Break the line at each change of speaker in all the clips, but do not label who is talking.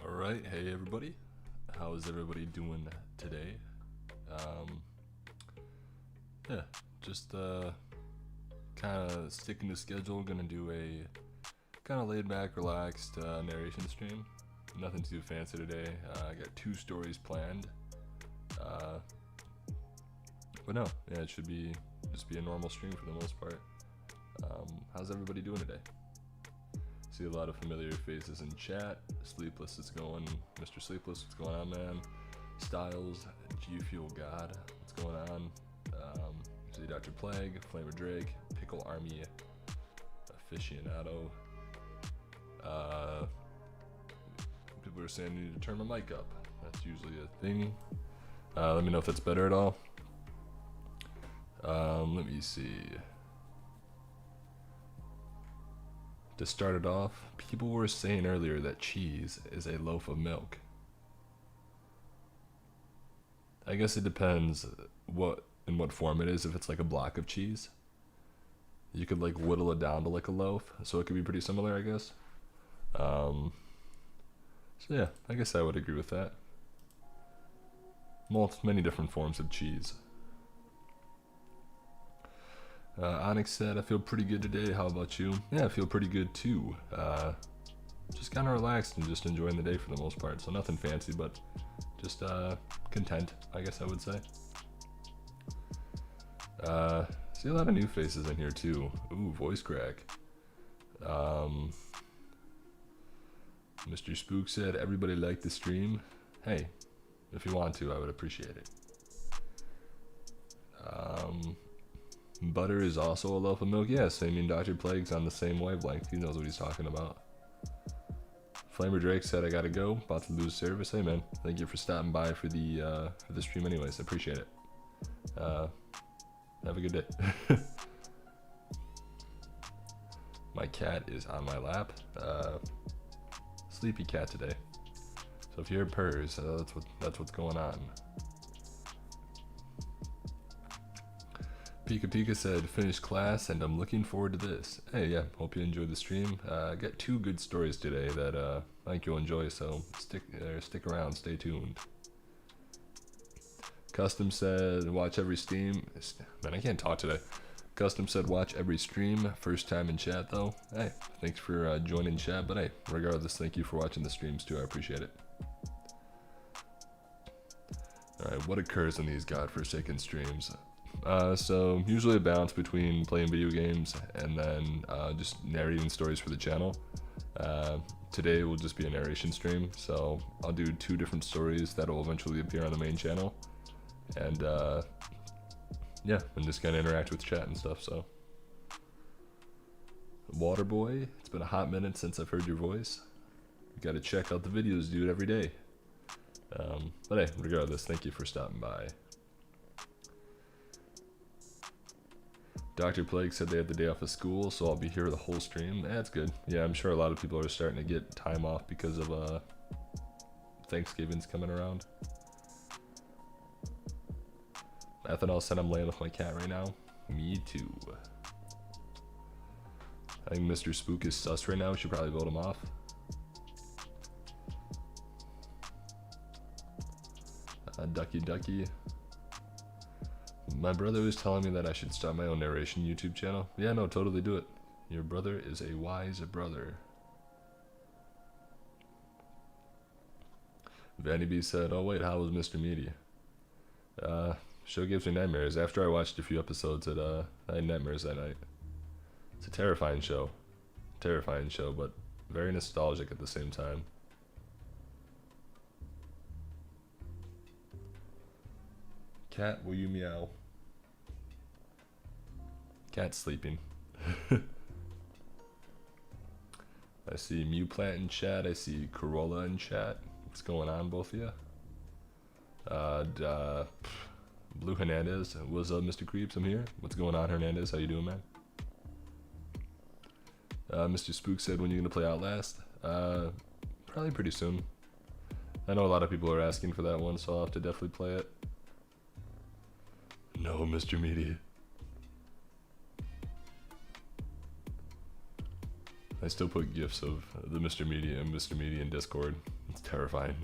Alright, hey everybody. How is everybody doing today? Yeah, just kind of sticking to schedule. Gonna do a kind of laid back, relaxed narration stream. Nothing too fancy today. I got 2 stories planned. But no, yeah, it should be just be a normal stream for the most part. How's everybody doing today? See a lot of familiar faces in chat. Sleepless is going. Mr. Sleepless, what's going on, man? Styles, G Fuel God, what's going on? See Dr. Plague, Flamer Drake, Pickle Army Aficionado. People are saying I need to turn my mic up. That's usually a thing. Let me know if that's better at all. Let me see. To start it off, people were saying earlier that cheese is a loaf of milk. I guess it depends in what form it is. If it's like a block of cheese, you could like whittle it down to like a loaf, so it could be pretty similar, I guess. So yeah, I guess I would agree with that. Many different forms of cheese. Onyx said, I feel pretty good today. How about you? Yeah, I feel pretty good too. Just kind of relaxed and just enjoying the day for the most part. So nothing fancy, but just content, I guess I would say. See a lot of new faces in here too. Ooh, voice crack. Mr. Spook said, everybody liked the stream. Hey, if you want to, I would appreciate it. Butter is also a loaf of milk. Yes, I mean Dr. Plague's on the same wavelength. He knows what he's talking about. Flamer Drake said, I gotta go. About to lose service. Hey man, thank you for stopping by for the stream anyways. I appreciate it. Have a good day. My cat is on my lap. Sleepy cat today. So if you hear purrs, that's what's going on. Pika Pika said, finished class and I'm looking forward to this. Hey, yeah, hope you enjoyed the stream. I got 2 good stories today that I think you'll enjoy, so stick around, stay tuned. Custom said, watch every stream. Man, I can't talk today. Custom said, watch every stream. First time in chat, though. Hey, thanks for joining chat, but hey, regardless, thank you for watching the streams, too. I appreciate it. Alright, what occurs in these godforsaken streams? So usually a balance between playing video games and then just narrating stories for the channel. Today will just be a narration stream, so I'll do 2 different stories that will eventually appear on the main channel. And yeah, and just kind of interact with chat and stuff, so. Waterboy, it's been a hot minute since I've heard your voice. You gotta check out the videos, dude, every day. But hey, regardless, thank you for stopping by. Dr. Plague said they had the day off of school, so I'll be here the whole stream. That's good. Yeah, I'm sure a lot of people are starting to get time off because of Thanksgiving's coming around. Ethanol said I'm laying with my cat right now. Me too. I think Mr. Spook is sus right now. We should probably vote him off. Ducky Ducky. My brother was telling me that I should start my own narration YouTube channel. Yeah, no, totally do it. Your brother is a wise brother. Vanny B said, oh wait, how was Mr. Media? Show gives me nightmares. After I watched a few episodes, I had nightmares that night. It's a terrifying show. Terrifying show, but very nostalgic at the same time. Cat, will you meow? Cat's sleeping. I see Mewplant in chat. I see Corolla in chat. What's going on, both of you? Blue Hernandez. What's up, Mr. Creeps? I'm here. What's going on, Hernandez? How you doing, man? Mr. Spook said, when you gonna play Outlast? Probably pretty soon. I know a lot of people are asking for that one, so I'll have to definitely play it. No, Mr. Media. I still put gifs of the Mr. Media and Mr. Media in Discord. It's terrifying.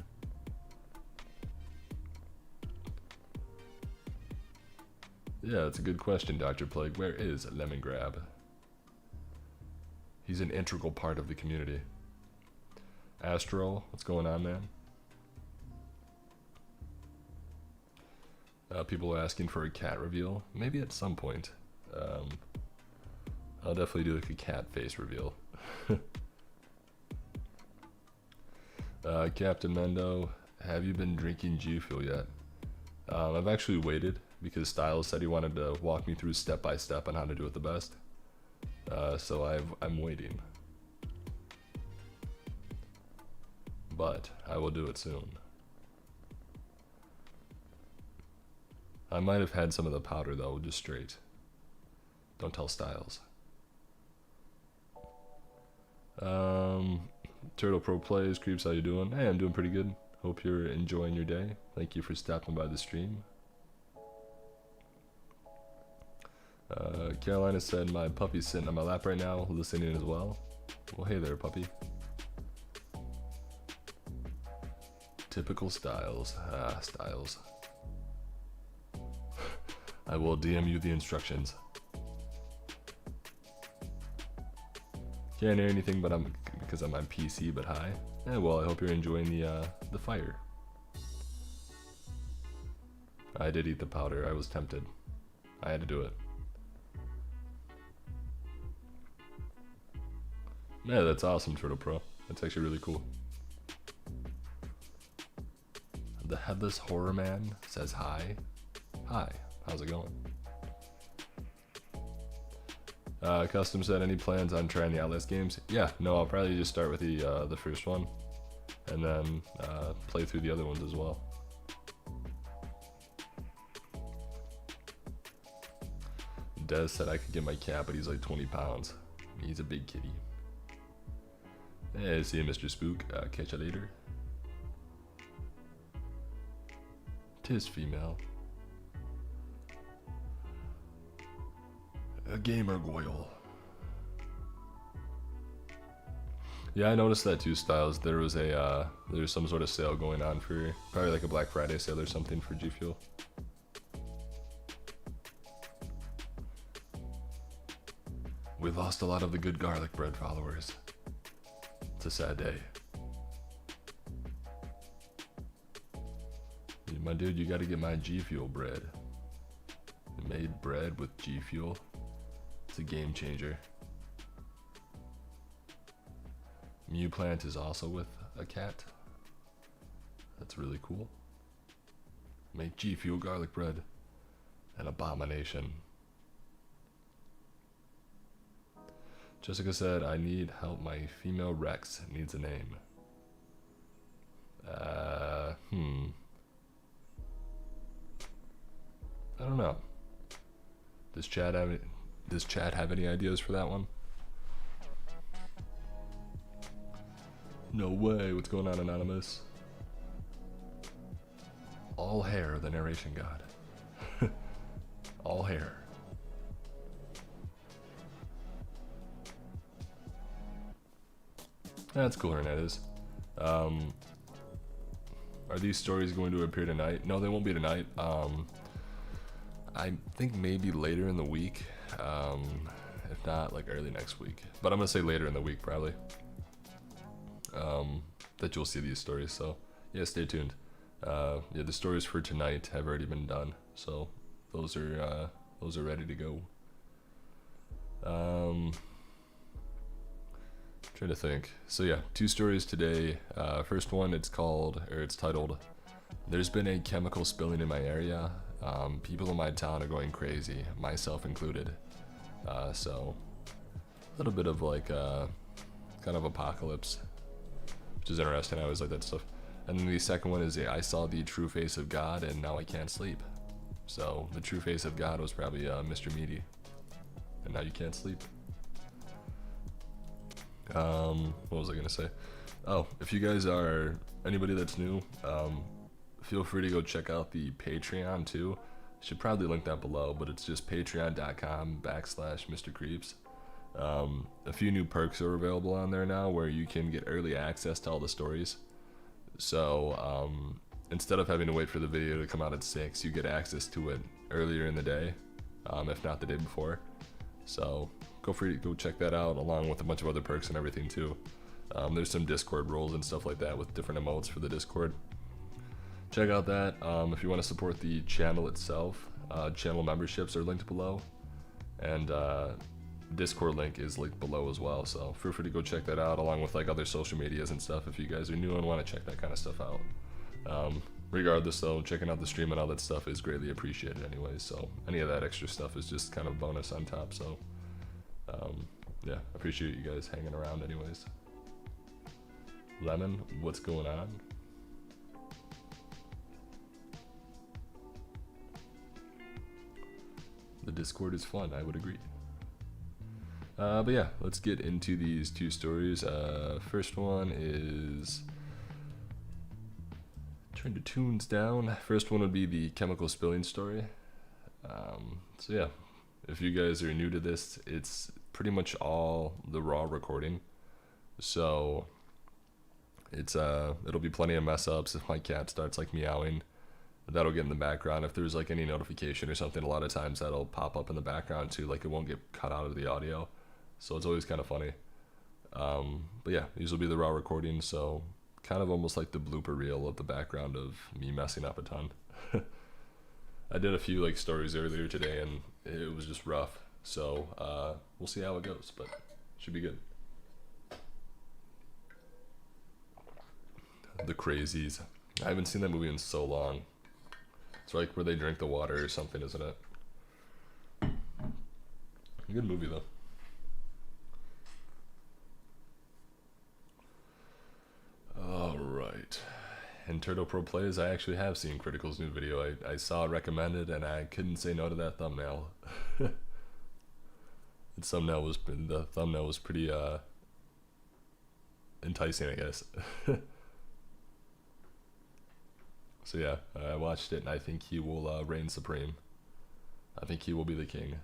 Yeah, that's a good question, Dr. Plague. Where is Lemongrab? He's an integral part of the community. Astro, what's going on, man? People are asking for a cat reveal. Maybe at some point. I'll definitely do like a cat face reveal. Captain Mendo, have you been drinking G Fuel yet? I've actually waited because Styles said he wanted to walk me through step by step on how to do it the best. So I'm waiting. But I will do it soon. I might have had some of the powder though, just straight. Don't tell Styles. Turtle Pro Plays, Creeps, how you doing? Hey, I'm doing pretty good. Hope you're enjoying your day. Thank you for stopping by the stream. Carolina said, my puppy's sitting on my lap right now, listening as well. Well, hey there, puppy. Typical Styles. Styles. I will DM you the instructions. Can't hear anything, but because I'm on PC. But hi. Yeah, well, I hope you're enjoying the fire. I did eat the powder. I was tempted. I had to do it. Yeah, that's awesome, Turtle Pro. That's actually really cool. The Headless Horror Man says hi. Hi, how's it going? Custom said, any plans on trying the Outlast games? Yeah, no, I'll probably just start with the first one, and then play through the other ones as well. Des said I could get my cat, but he's like 20 pounds. He's a big kitty. Hey, see you, Mr. Spook. Catch you later. Tis female. A gamer Goyle. Yeah, I noticed that too, Styles. There was there's some sort of sale going on for probably like a Black Friday sale or something for G Fuel. We lost a lot of the good garlic bread followers. It's a sad day. My dude, you gotta get my G Fuel bread. Made bread with G Fuel. It's a game changer. Mew Plant is also with a cat. That's really cool. Make G Fuel garlic bread. An abomination. Jessica said, I need help. My female Rex needs a name. I don't know. Does Chad have any ideas for that one? No way. What's going on, Anonymous? All hair, the narration god. All hair. That's cool, Hernandez. Are these stories going to appear tonight? No, they won't be tonight. I think maybe later in the week. If not, like early next week. But I'm gonna say later in the week, probably. That you'll see these stories. So yeah, stay tuned. Yeah, the stories for tonight have already been done, so those are ready to go. Trying to think. So yeah, 2 stories today. First one, it's titled, "There's been a chemical spilling in my area. People in my town are going crazy, myself included." So a little bit of like kind of apocalypse, which is interesting. I always like that stuff. And then the second one is, I saw the true face of God and now I can't sleep. So the true face of God was probably Mr. Meaty, and now you can't sleep. What was I gonna say? Oh, if you guys are anybody that's new, feel free to go check out the Patreon too. Should probably link that below, but it's just patreon.com/Mr. Creeps. A few new perks are available on there now where you can get early access to all the stories. So instead of having to wait for the video to come out at 6, you get access to it earlier in the day, if not the day before. So go check that out, along with a bunch of other perks and everything too. There's some Discord roles and stuff like that with different emotes for the Discord. Check out that. If you want to support the channel itself, channel memberships are linked below, and Discord link is linked below as well. So feel free to go check that out, along with like other social medias and stuff if you guys are new and want to check that kind of stuff out. Regardless though, checking out the stream and all that stuff is greatly appreciated anyways. So any of that extra stuff is just kind of bonus on top. So yeah, appreciate you guys hanging around anyways. Lemon, what's going on? The Discord is fun, I would agree. But yeah, let's get into these 2 stories. First one is Turn the tunes down. First one would be the chemical spilling story. So yeah, if you guys are new to this, it's pretty much all the raw recording. So it'll be plenty of mess ups. If my cat starts like meowing, that'll get in the background. If there's like any notification or something, a lot of times that'll pop up in the background too. Like it won't get cut out of the audio, so it's always kind of funny. But yeah, these will be the raw recordings, so kind of almost like the blooper reel of the background of me messing up a ton. I did a few like stories earlier today and it was just rough, so we'll see how it goes, but should be good. The Crazies. I haven't seen that movie in so long. It's like where they drink the water or something, isn't it? Good movie though. Alright. And Turtle Pro Plays, I actually have seen Critical's new video. I saw it recommended and I couldn't say no to that thumbnail. The thumbnail was pretty enticing, I guess. So yeah, I watched it and I think he will reign supreme. I think he will be the king.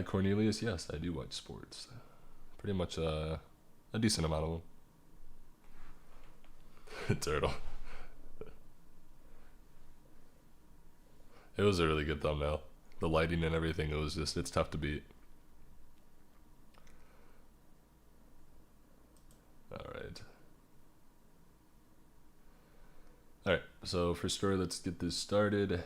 Cornelius, yes, I do watch sports. Pretty much a decent amount of them. Turtle. It was a really good thumbnail. The lighting and everything, it's tough to beat. Alright, so for story, let's get this started.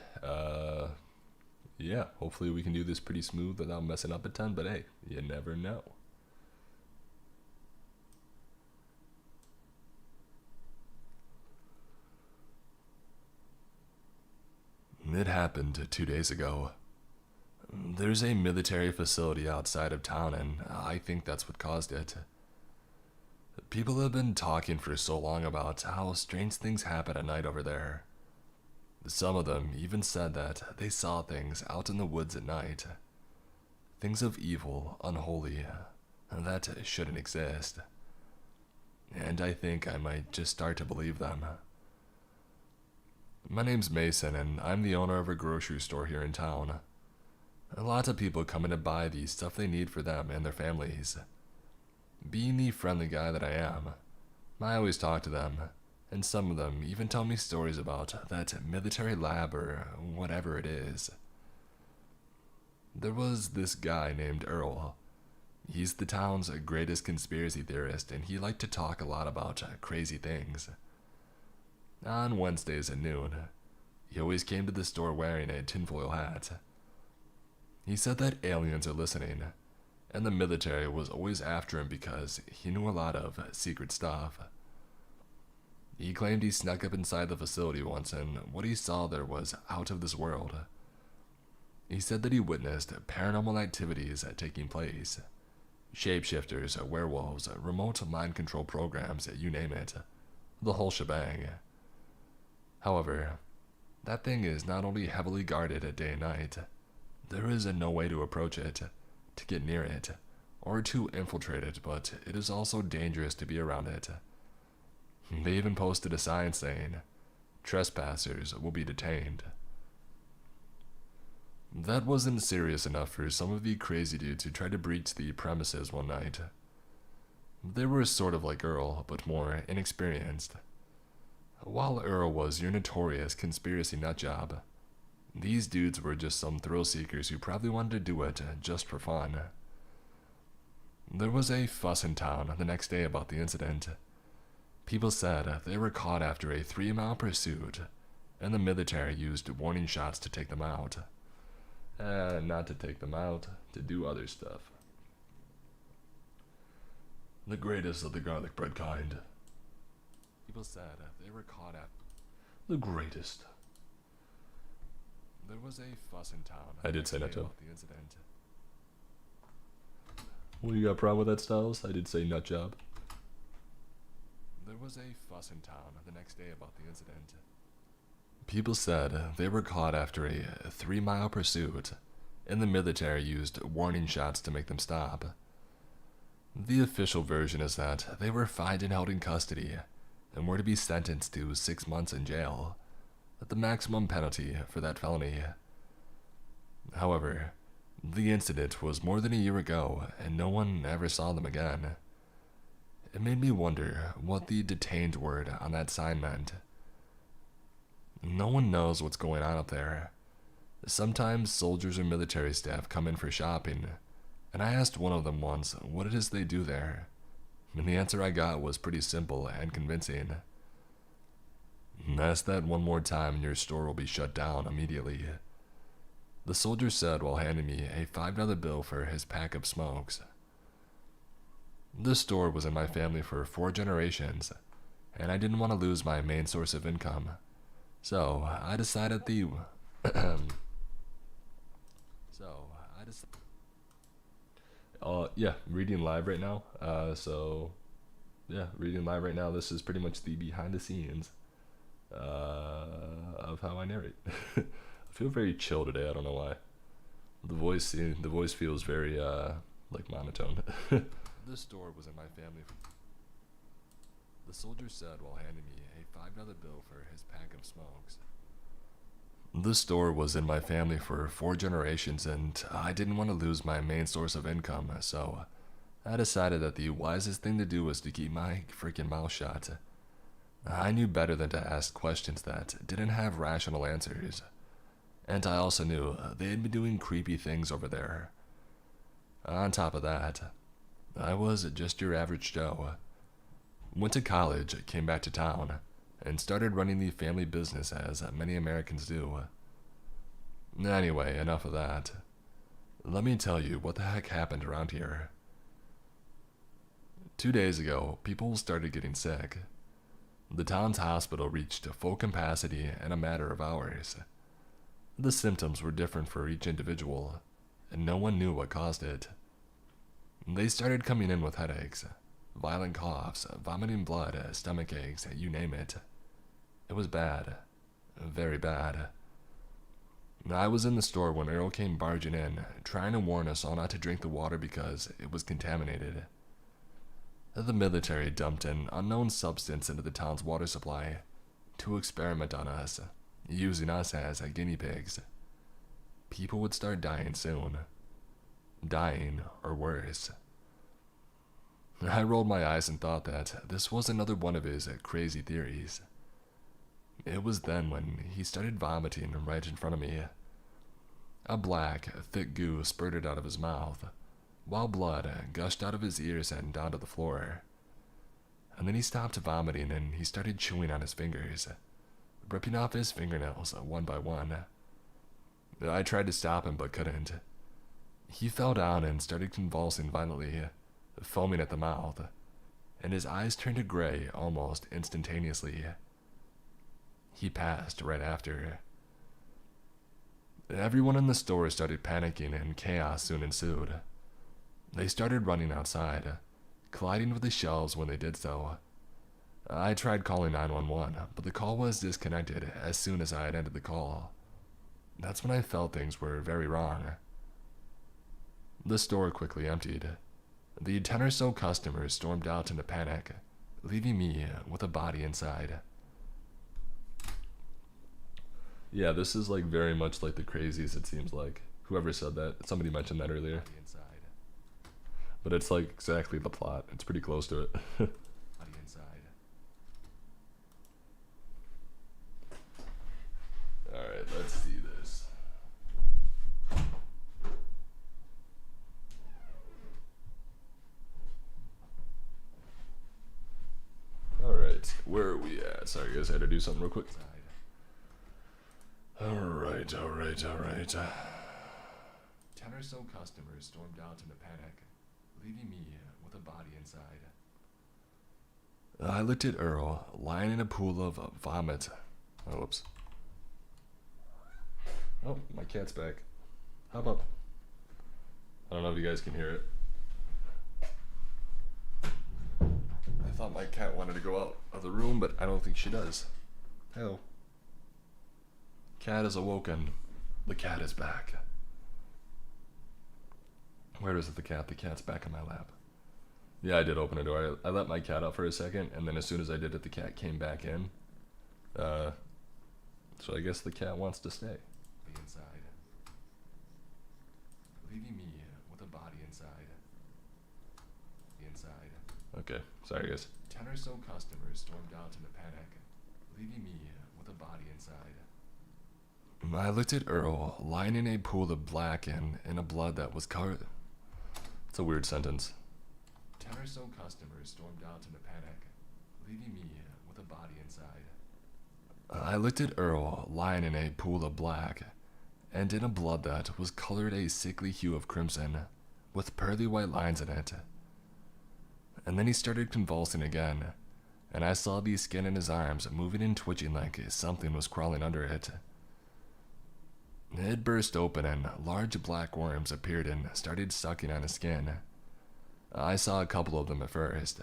Yeah, hopefully we can do this pretty smooth without messing up a ton, but hey, you never know. It happened 2 days ago. There's a military facility outside of town, and I think that's what caused it. People have been talking for so long about how strange things happen at night over there. Some of them even said that they saw things out in the woods at night. Things of evil, unholy, that shouldn't exist. And I think I might just start to believe them. My name's Mason, and I'm the owner of a grocery store here in town. A lot of people come in to buy the stuff they need for them and their families. Being the friendly guy that I am, I always talk to them, and some of them even tell me stories about that military lab or whatever it is. There was this guy named Earl. He's the town's greatest conspiracy theorist, and he liked to talk a lot about crazy things. On Wednesdays at noon, he always came to the store wearing a tinfoil hat. He said that aliens are listening, and the military was always after him because he knew a lot of secret stuff. He claimed he snuck up inside the facility once, and what he saw there was out of this world. He said that he witnessed paranormal activities taking place. Shapeshifters, werewolves, remote mind control programs, you name it. The whole shebang. However, that thing is not only heavily guarded day and night, there is no way to approach it, to get near it, or to infiltrate it, but it is also dangerous to be around it. They even posted a sign saying, "Trespassers will be detained." That wasn't serious enough for some of the crazy dudes who tried to breach the premises one night. They were sort of like Earl, but more inexperienced. While Earl was your notorious conspiracy nutjob, these dudes were just some thrill seekers who probably wanted to do it just for fun. There was a fuss in town the next day about the incident. People said they were caught after a 3-mile pursuit, and the military used warning shots to take them out. Not to take them out, to do other stuff. The greatest of the garlic bread kind. People said they were caught at the greatest. There was a fuss in town. I did say nut job. The incident. Well, you got a problem with that, Styles? I did say nut job. There was a fuss in town the next day about the incident. People said they were caught after a 3-mile pursuit, and the military used warning shots to make them stop. The official version is that they were fined and held in custody and were to be sentenced to 6 months in jail, at the maximum penalty for that felony. However, the incident was more than a year ago and no one ever saw them again. It made me wonder what the detained word on that sign meant. No one knows what's going on up there. Sometimes soldiers or military staff come in for shopping, and I asked one of them once what it is they do there, and the answer I got was pretty simple and convincing. Ask that one more time and your store will be shut down immediately, the soldier said while handing me a $5 bill for his pack of smokes. This store was in my family for 4 generations, and I didn't want to lose my main source of income, so I decided reading live right now. Reading live right now. This is pretty much the behind the scenes of how I narrate. I feel very chill today. I don't know why. The voice feels very monotone. This store was in my family. The soldier said while handing me a $5 bill for his pack of smokes. This store was in my family for 4 generations, and I didn't want to lose my main source of income, so I decided that the wisest thing to do was to keep my freaking mouth shut. I knew better than to ask questions that didn't have rational answers, and I also knew they had been doing creepy things over there. On top of that, I was just your average Joe. Went to college, came back to town, and started running the family business as many Americans do. Anyway, enough of that. Let me tell you what the heck happened around here. 2 days ago, people started getting sick. The town's hospital reached full capacity in a matter of hours. The symptoms were different for each individual, and no one knew what caused it. They started coming in with headaches, violent coughs, vomiting blood, stomach aches, you name it. It was bad. Very bad. I was in the store when Earl came barging in, trying to warn us all not to drink the water because it was contaminated. The military dumped an unknown substance into the town's water supply to experiment on us, using us as guinea pigs. People would start dying soon. Dying, or worse. I rolled my eyes and thought that this was another one of his crazy theories. It was then when he started vomiting right in front of me. A black, thick goo spurted out of his mouth, while blood gushed out of his ears and onto the floor. And then he stopped vomiting and he started chewing on his fingers, ripping off his fingernails one by one. I tried to stop him but couldn't. He fell down and started convulsing violently, foaming at the mouth, and his eyes turned to gray almost instantaneously. He passed right after. Everyone in the store started panicking and chaos soon ensued. They started running outside, colliding with the shelves when they did so. I tried calling 911, but the call was disconnected as soon as I had ended the call. That's when I felt things were very wrong. The store quickly emptied. The 10 or so customers stormed out in a panic, leaving me with a body inside. Yeah, this is like very much like the crazies, it seems like. Whoever said that, somebody mentioned that earlier. But it's like exactly the plot. It's pretty close to it. Alright, let's see this. Alright, where are we at? Sorry guys, I had to do something real quick. Alright. 10 or so customers stormed out in a panic, leaving me with a body inside. I looked at Earl, lying in a pool of vomit. Oh, whoops. Oh, my cat's back. Hop up. I don't know if you guys can hear it. I thought my cat wanted to go out of the room, but I don't think she does. Hello. Cat is awoken. The cat is back. Where is it, the cat? The cat's back in my lap. Yeah, I did open a door. I let my cat out for a second, and then as soon as I did it, the cat came back in. So I guess the cat wants to stay.
The inside. Leaving me with a body inside. The inside.
Okay, sorry guys.
10 or so customers stormed out in a panic, leaving me with a body inside.
I looked at Earl, lying in a pool of black and in a blood that was covered. It's a weird sentence.
10 or so customers stormed out in a panic, leaving me with a body inside.
I looked at Earl, lying in a pool of black, and in a blood that was colored a sickly hue of crimson, with pearly white lines in it. And then he started convulsing again, and I saw the skin in his arms moving and twitching like something was crawling under it. It burst open and large black worms appeared and started sucking on his skin. I saw a couple of them at first,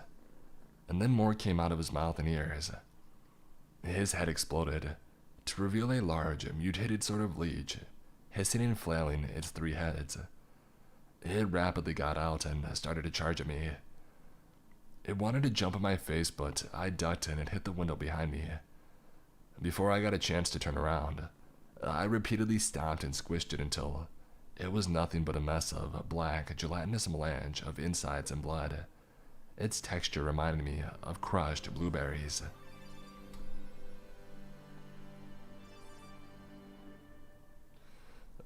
and then more came out of his mouth and ears. His head exploded, to reveal a large, mutated sort of leech, hissing and flailing its 3 heads. It rapidly got out and started to charge at me. It wanted to jump in my face, but I ducked and it hit the window behind me. Before I got a chance to turn around, I repeatedly stomped and squished it until it was nothing but a mess of black, gelatinous melange of insides and blood. Its texture reminded me of crushed blueberries.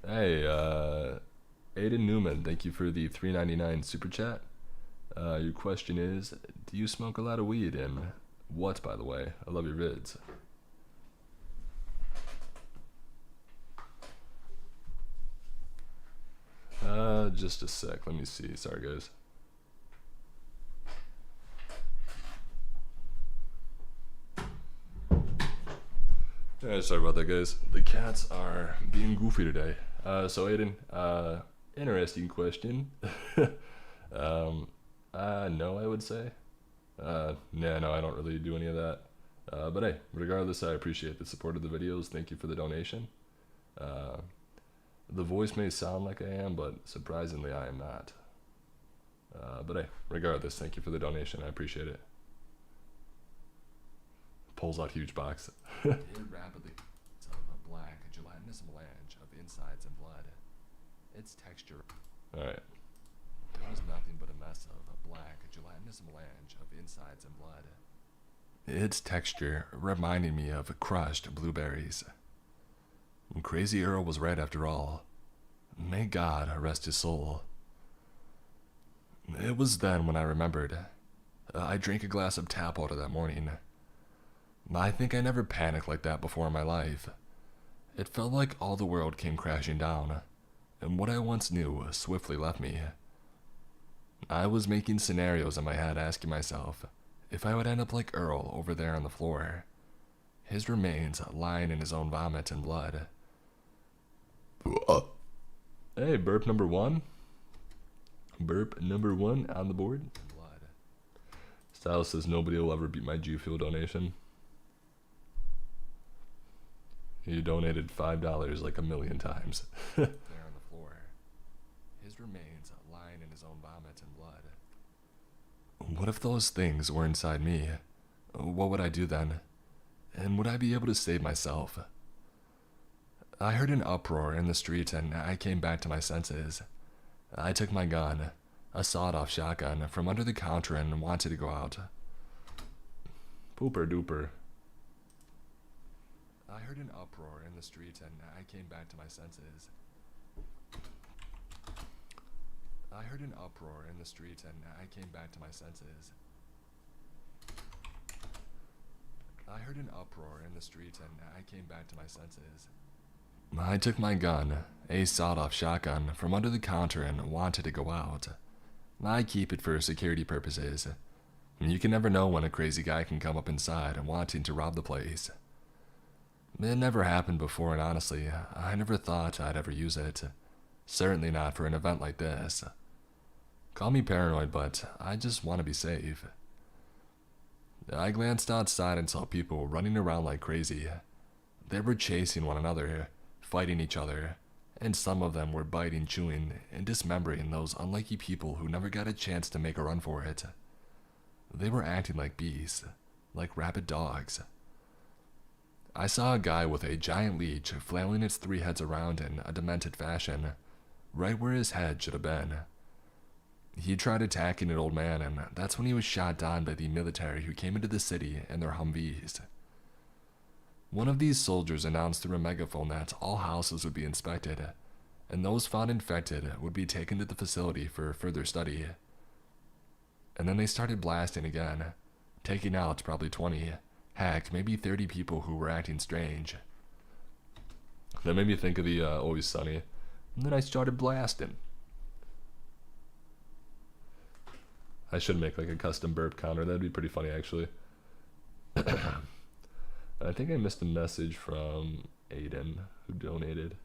Hey, Aiden Newman, thank you for the $3.99 super chat. Your question is, do you smoke a lot of weed, and what, by the way? I love your vids. Just a sec, let me see. Sorry, guys. Yeah, sorry about that, guys. The cats are being goofy today. So Aiden, interesting question. No, I would say. Yeah, no, I don't really do any of that. But hey, regardless, I appreciate the support of the videos. Thank you for the donation. The voice may sound like I am, but surprisingly, I am not. But hey, regardless, thank you for the donation. I appreciate it. Pulls out huge box.
It rapidly. It's a black, gelatinous melange of insides and blood. Its texture.
Alright.
It was nothing but a mess of a black, gelatinous melange of insides and blood.
Its texture reminded me of crushed blueberries. Crazy Earl was right after all. May God rest his soul. It was then when I remembered. I drank a glass of tap water that morning. I think I never panicked like that before in my life. It felt like all the world came crashing down, and what I once knew swiftly left me. I was making scenarios in my head, asking myself if I would end up like Earl over there on the floor, his remains lying in his own vomit and blood. Hey, burp number 1. Burp number 1 on the board.
Blood.
Style says nobody will ever beat my G Fuel donation. You donated $5 like a million times.
There on the floor, his remains lying in his own vomit and blood.
What if those things were inside me? What would I do then? And would I be able to save myself? I heard an uproar in the street and I came back to my senses. I took my gun, a sawed-off shotgun, from under the counter and wanted to go out. Pooper duper.
I heard an uproar in the street and I came back to my senses. I heard an uproar in the street and I came back to my senses. I heard an uproar in the street and I came back to my senses.
I took my gun, a sawed-off shotgun, from under the counter and wanted to go out. I keep it for security purposes. You can never know when a crazy guy can come up inside wanting to rob the place. It never happened before, and honestly, I never thought I'd ever use it. Certainly not for an event like this. Call me paranoid, but I just want to be safe. I glanced outside and saw people running around like crazy. They were chasing one another, fighting each other, and some of them were biting, chewing, and dismembering those unlucky people who never got a chance to make a run for it.
They were acting like beasts, like rabid dogs. I saw a guy with a giant leech flailing its 3 heads around in a demented fashion, right where his head should have been. He tried attacking an old man, and that's when he was shot down by the military who came into the city in their Humvees. One of these soldiers announced through a megaphone that all houses would be inspected, and those found infected would be taken to the facility for further study. And then they started blasting again, taking out probably 20, heck, maybe 30 people who were acting strange.
That made me think of the Always Sunny. And then I started blasting. I should make like a custom burp counter. That'd be pretty funny, actually. I think I missed a message from Aiden, who donated.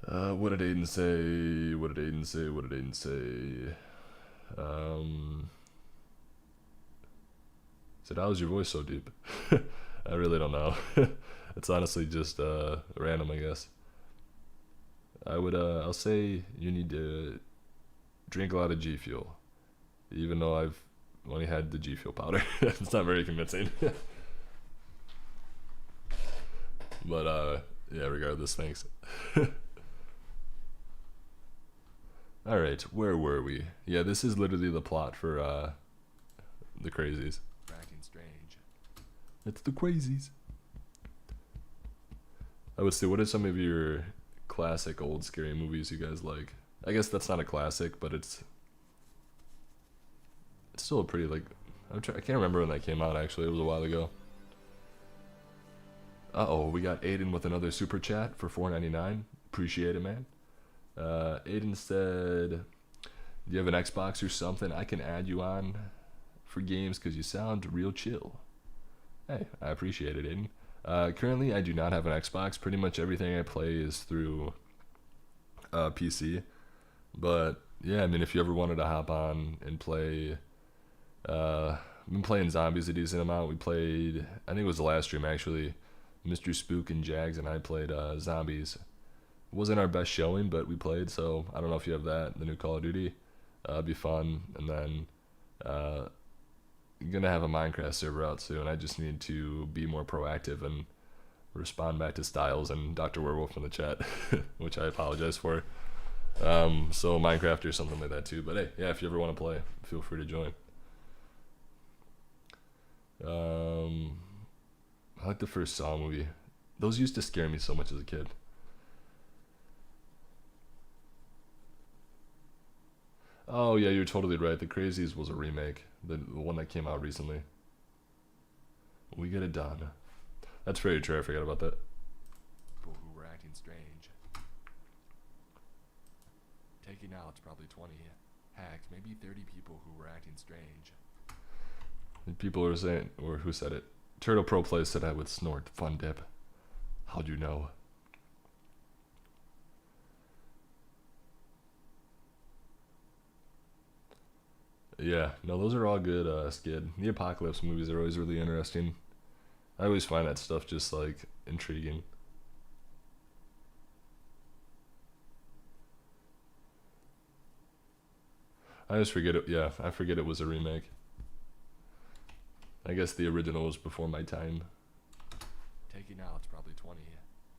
What did Aiden say? What did Aiden say? What did Aiden say? Said, how is your voice so deep? I really don't know. It's honestly just random, I guess. I'll say you need to drink a lot of G Fuel, even though I've only had the G Fuel powder. It's not very convincing. But yeah, regardless, thanks. Alright, where were we? Yeah, this is literally the plot for the Crazies.
Acting strange.
It's the Crazies. I would say, what are some of your classic old scary movies you guys like? I guess that's not a classic, but it's still a pretty, like, I can't remember when that came out, actually. It was a while ago. Uh-oh, we got Aiden with another super chat for $4.99. Appreciate it, man. Aiden said, do you have an Xbox or something I can add you on for games because you sound real chill? Hey, I appreciate it, Aiden. Currently, I do not have an Xbox. Pretty much everything I play is through PC. But, yeah, I mean, if you ever wanted to hop on and play... I've been playing Zombies a decent amount. We played, I think it was the last stream, actually. Mr. Spook and Jags and I played Zombies. It wasn't our best showing, but we played, so I don't know if you have that, the new Call of Duty. It'd be fun. And then I'm gonna have a Minecraft server out soon. I just need to be more proactive and respond back to Styles and Dr. Werewolf in the chat, which I apologize for. So Minecraft or something like that too. But hey, yeah, if you ever want to play, feel free to join. I like the first Saw movie. Those used to scare me so much as a kid. Oh yeah, you're totally right. The Crazies was a remake. The one that came out recently. We get it done. That's very true. I forgot about that.
People who were acting strange. Taking out probably 20, heck, maybe 30 people who were acting strange.
And people are saying, or who said it? Turtle Pro Play said I would snort Fun Dip. How'd you know? Yeah, no, those are all good, Skid. The Apocalypse movies are always really interesting. I always find that stuff just, like, intriguing. I just forget it, yeah, I forget it was a remake. I guess the original was before my time.
Taking out probably 20,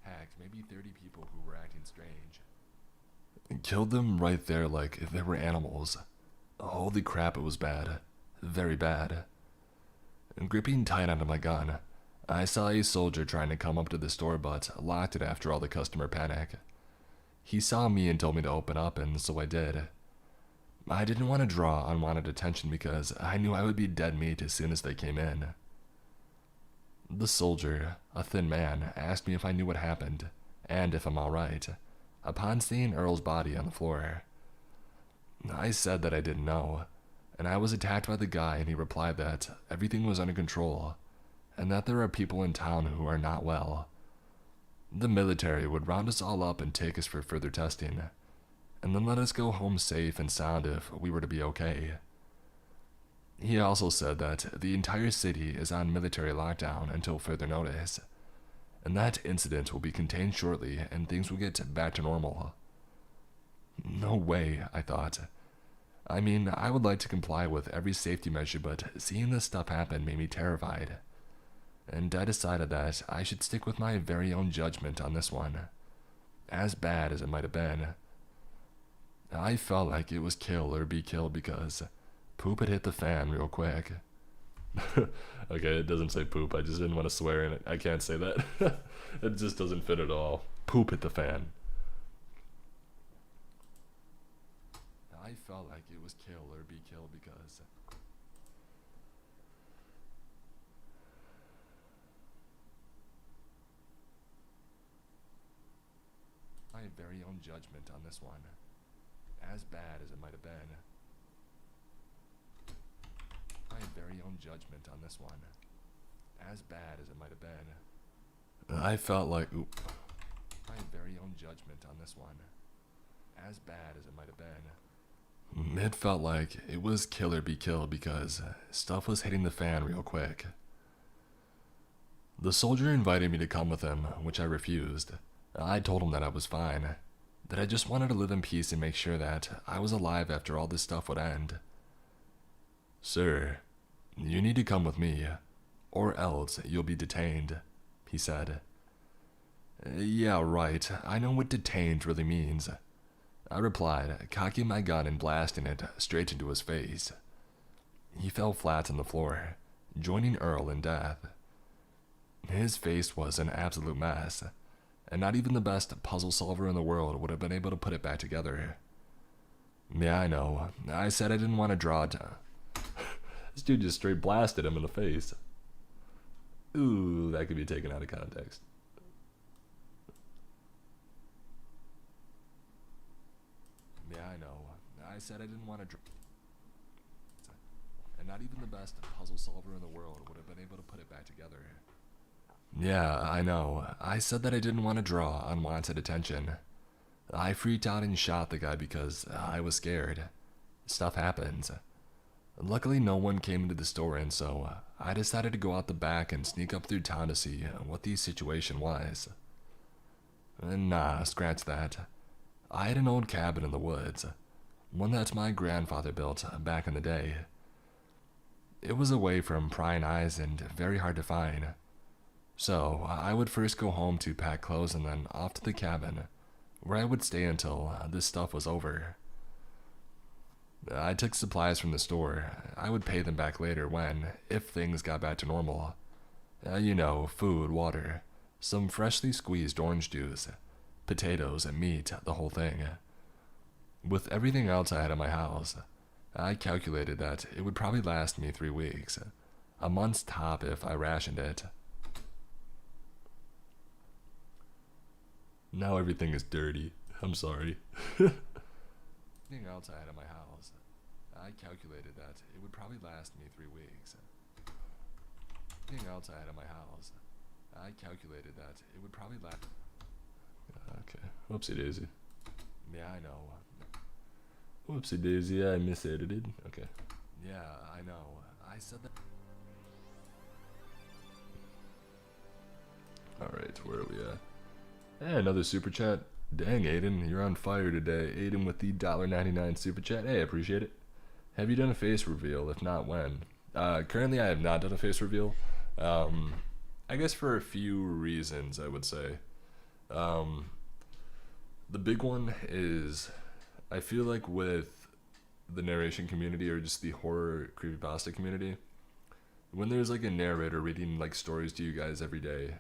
heck, maybe 30 people who were acting strange.
Killed them right there like if they were animals. Holy crap, it was bad. Very bad. Gripping tight onto my gun, I saw a soldier trying to come up to the store but locked it after all the customer panic. He saw me and told me to open up, and so I did. I didn't want to draw unwanted attention because I knew I would be dead meat as soon as they came in. The soldier, a thin man, asked me if I knew what happened, and if I'm alright, upon seeing Earl's body on the floor. I said that I didn't know, and I was attacked by the guy, and he replied that everything was under control, and that there are people in town who are not well. The military would round us all up and take us for further testing, and then let us go home safe and sound if we were to be okay. He also said that the entire city is on military lockdown until further notice, and that incident will be contained shortly and things will get back to normal. No way, I thought.
I mean, I would like to comply with every safety measure, but seeing this stuff happen made me terrified. And I decided that I should stick with my very own judgment on this one. As bad as it might have been, I felt like it was kill or be killed because poop had hit the fan real quick. Okay, it doesn't say poop. I just didn't want to swear in it. I can't say that. It just doesn't fit at all. Poop hit the fan. I felt like it was kill or be killed because my very own judgment on this one. As bad as it might have been. My very own judgment on this one. As bad as it might have been. I felt like my very own judgment on this one. As bad as it might have been. It felt like it was kill or be killed because stuff was hitting the fan real quick. The soldier invited me to come with him, which I refused. I told him that I was fine, that I just wanted to live in peace and make sure that I was alive after all this stuff would end. Sir, you need to come with me, or else you'll be detained, he said. Yeah, right, I know what detained really means, I replied, cocking my gun and blasting it straight into his face. He fell flat on the floor, joining Earl in death. His face was an absolute mess, and not even the best puzzle solver in the world would have been able to put it back together. Yeah, I know. I said I didn't want to draw it. This dude just straight blasted him in the face. Ooh, that could be taken out of context. Yeah, I know. I said I didn't want to draw. And not even the best puzzle solver in the world would have been able to put it back together. Yeah, I know. I said that I didn't want to draw unwanted attention. I freaked out and shot the guy because I was scared. Stuff happens. Luckily, no one came into the store, and so I decided to go out the back and sneak up through town to see what the situation was. Nah, scratch that. I had an old cabin in the woods, one that my grandfather built back in the day. It was away from prying eyes and very hard to find. So I would first go home to pack clothes and then off to the cabin, where I would stay until this stuff was over. I took supplies from the store. I would pay them back later when, if things got back to normal. You know, food, water, some freshly squeezed orange juice, potatoes and meat, the whole thing. With everything else I had in my house, I calculated that it would probably last me 3 weeks, a month's top if I rationed it. Now everything is dirty. I'm sorry. Everything else I had in my house, I calculated that it would probably last me 3 weeks. Everything else I had in my house, I calculated that it would probably last. Okay. Whoopsie daisy. Yeah, I know. Whoopsie daisy, I misedited. Okay. Yeah, I know. I said that. Alright, where are we at? Hey, another super chat. Dang, Aiden, you're on fire today. Aiden with the $1.99 super chat. Hey, I appreciate it. Have you done a face reveal? If not, when? Currently, I have not done a face reveal. I guess for a few reasons, I would say. The big one is, I feel like with the narration community or just the horror creepypasta community, when there's like a narrator reading like stories to you guys every day,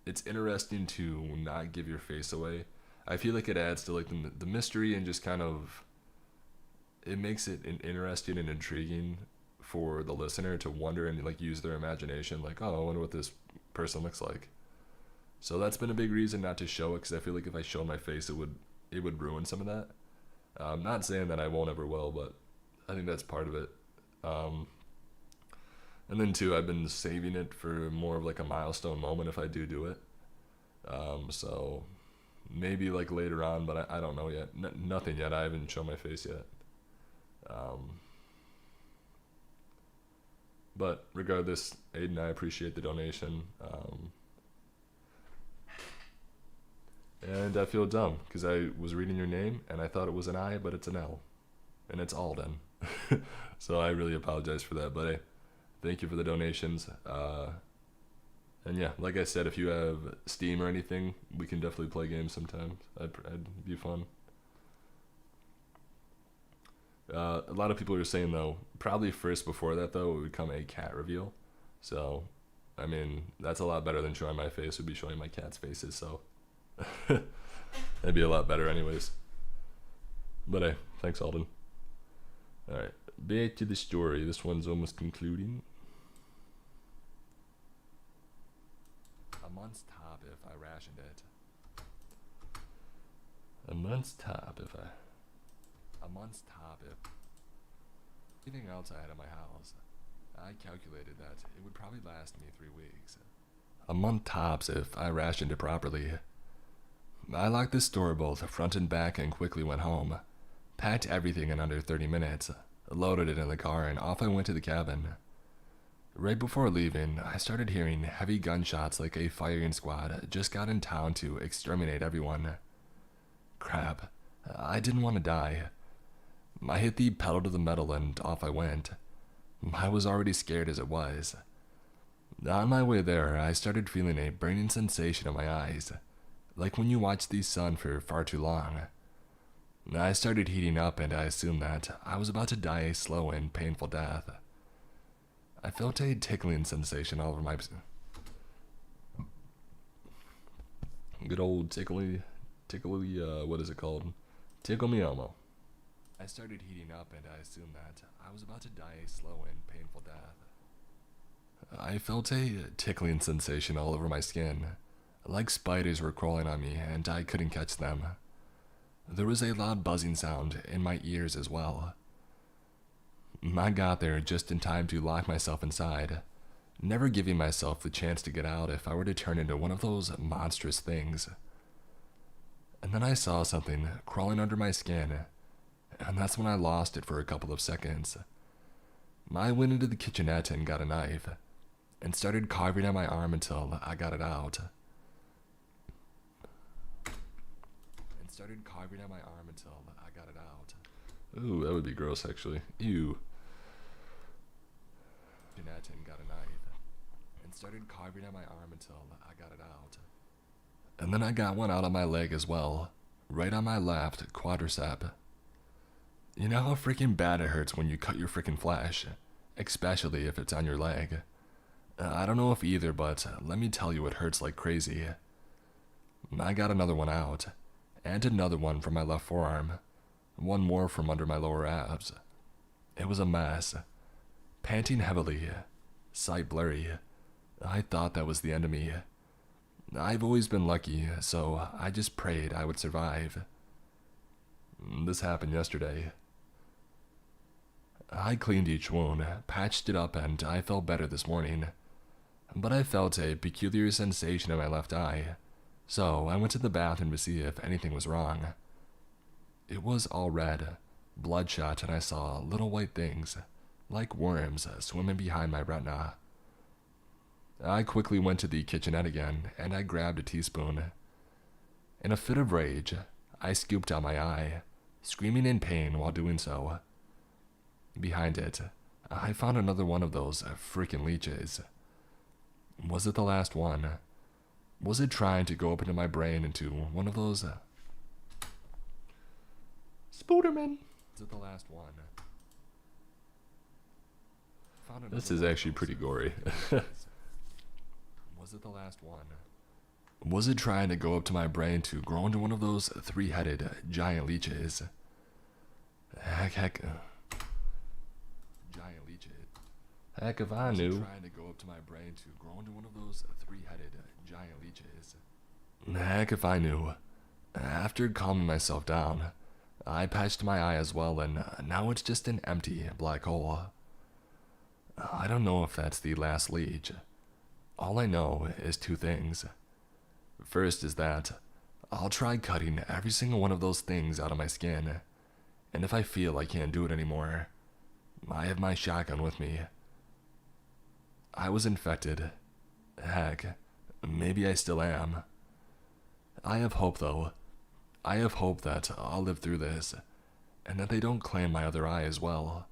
it's interesting to not give your face away. I feel like it adds to like the mystery and just kind of, it makes it interesting and intriguing for the listener to wonder and like use their imagination, like, oh, I wonder what this person looks like. So that's been a big reason not to show it, because I feel like if I showed my face, it would ruin some of that. I'm not saying that I won't ever will, but I think that's part of it. And then too, I've been saving it for more of like a milestone moment if I do it. So maybe like later on, but I don't know yet. Nothing yet. I haven't shown my face yet. But regardless, Aiden, I appreciate the donation. And I feel dumb because I was reading your name and I thought it was an I, but it's an L.
and it's Alden. So I really apologize for that, but hey, thank you for the donations. And yeah, like I said, if you have Steam or anything, we can definitely play games sometimes. I'd be fun. A lot of people are saying, though, probably first before that, though, it would come a cat reveal. So, I mean, that's a lot better than showing my face. Would be showing my cat's faces, so that'd be a lot better anyways. But hey, thanks, Alden. Alright, back to the story. This one's almost concluding.
A month's top if I rationed it.
A month's top if I...
A month's top if... Anything else I had at my house, I calculated that it would probably last me 3 weeks. A month tops if I rationed it properly. I locked the store both front and back and quickly went home. Packed everything in under 30 minutes, loaded it in the car, and off I went to the cabin. Right before leaving, I started hearing heavy gunshots like a firing squad just got in town to exterminate everyone. Crap, I didn't want to die. I hit the pedal to the metal and off I went. I was already scared as it was. On my way there, I started feeling a burning sensation in my eyes, like when you watch the sun for far too long. I started heating up and I assumed that I was about to die a slow and painful death. I felt a tickling sensation all over my...
Good old tickly, what is it called? Tickle me Elmo.
I started heating up and I assumed that I was about to die a slow and painful death. I felt a tickling sensation all over my skin, like spiders were crawling on me and I couldn't catch them. There was a loud buzzing sound in my ears as well. I got there just in time to lock myself inside, never giving myself the chance to get out if I were to turn into one of those monstrous things. And then I saw something crawling under my skin, and that's when I lost it for a couple of seconds. I went into the kitchenette and got a knife, and started carving at my arm until I got it out.
Ooh, that would be gross, actually. Ew.
And got a knife, and started carving at my arm until I got it out. And then I got one out on my leg as well, right on my left quadricep. You know how freaking bad it hurts when you cut your freaking flesh, especially if it's on your leg. I don't know if either, but let me tell you, it hurts like crazy. I got another one out, and another one from my left forearm, one more from under my lower abs. It was a mess. Panting heavily, sight blurry, I thought that was the end of me. I've always been lucky, so I just prayed I would survive. This happened yesterday. I cleaned each wound, patched it up, and I felt better this morning. But I felt a peculiar sensation in my left eye, so I went to the bathroom to see if anything was wrong. It was all red, bloodshot, and I saw little white things, like worms, swimming behind my retina. I quickly went to the kitchenette again, and I grabbed a teaspoon. In a fit of rage, I scooped out my eye, screaming in pain while doing so. Behind it, I found another one of those freaking leeches. Was it the last one? Was it trying to go up into my brain into one of those...
Spooderman!
Was it the last one?
This is actually pretty gory.
Was it the last one? Was it trying to go up to my brain to grow into one of those three-headed giant leeches? Heck. Giant leeches.
Heck if I knew.
Was it trying to go up to my brain to grow into one of those three-headed giant leeches? Heck if I knew. After calming myself down, I patched my eye as well, and now it's just an empty black hole. I don't know if that's the last leech. All I know is two things. First is that I'll try cutting every single one of those things out of my skin, and if I feel I can't do it anymore, I have my shotgun with me. I was infected. Heck, maybe I still am. I have hope, though. I have hope that I'll live through this, and that they don't claim my other eye as well.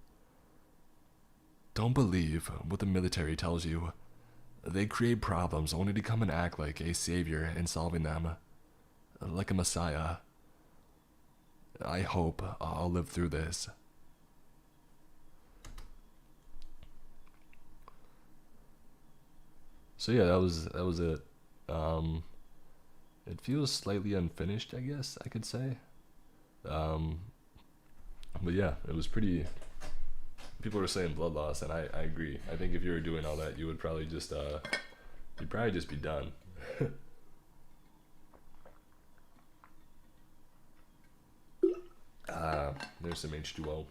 Don't believe what the military tells you. They create problems only to come and act like a savior in solving them, like a messiah. I hope I'll live through this.
So yeah, that was it. It feels slightly unfinished, I guess I could say. But yeah, it was pretty. People were saying blood loss, and I agree. I think if you were doing all that, you would probably just you'd probably just be done. There's some H2O.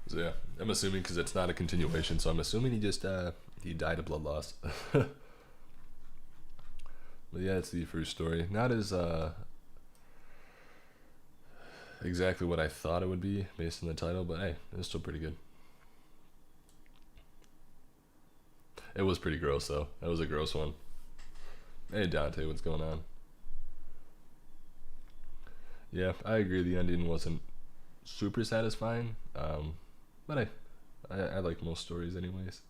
So yeah, I'm assuming because it's not a continuation, so I'm assuming he just he died of blood loss. But yeah, it's the first story. Not as exactly what I thought it would be based on the title, but hey, it was still pretty good. It was pretty gross though. That was a gross one. Hey Dante, what's going on? Yeah, I agree. The ending wasn't super satisfying, but I like most stories anyways.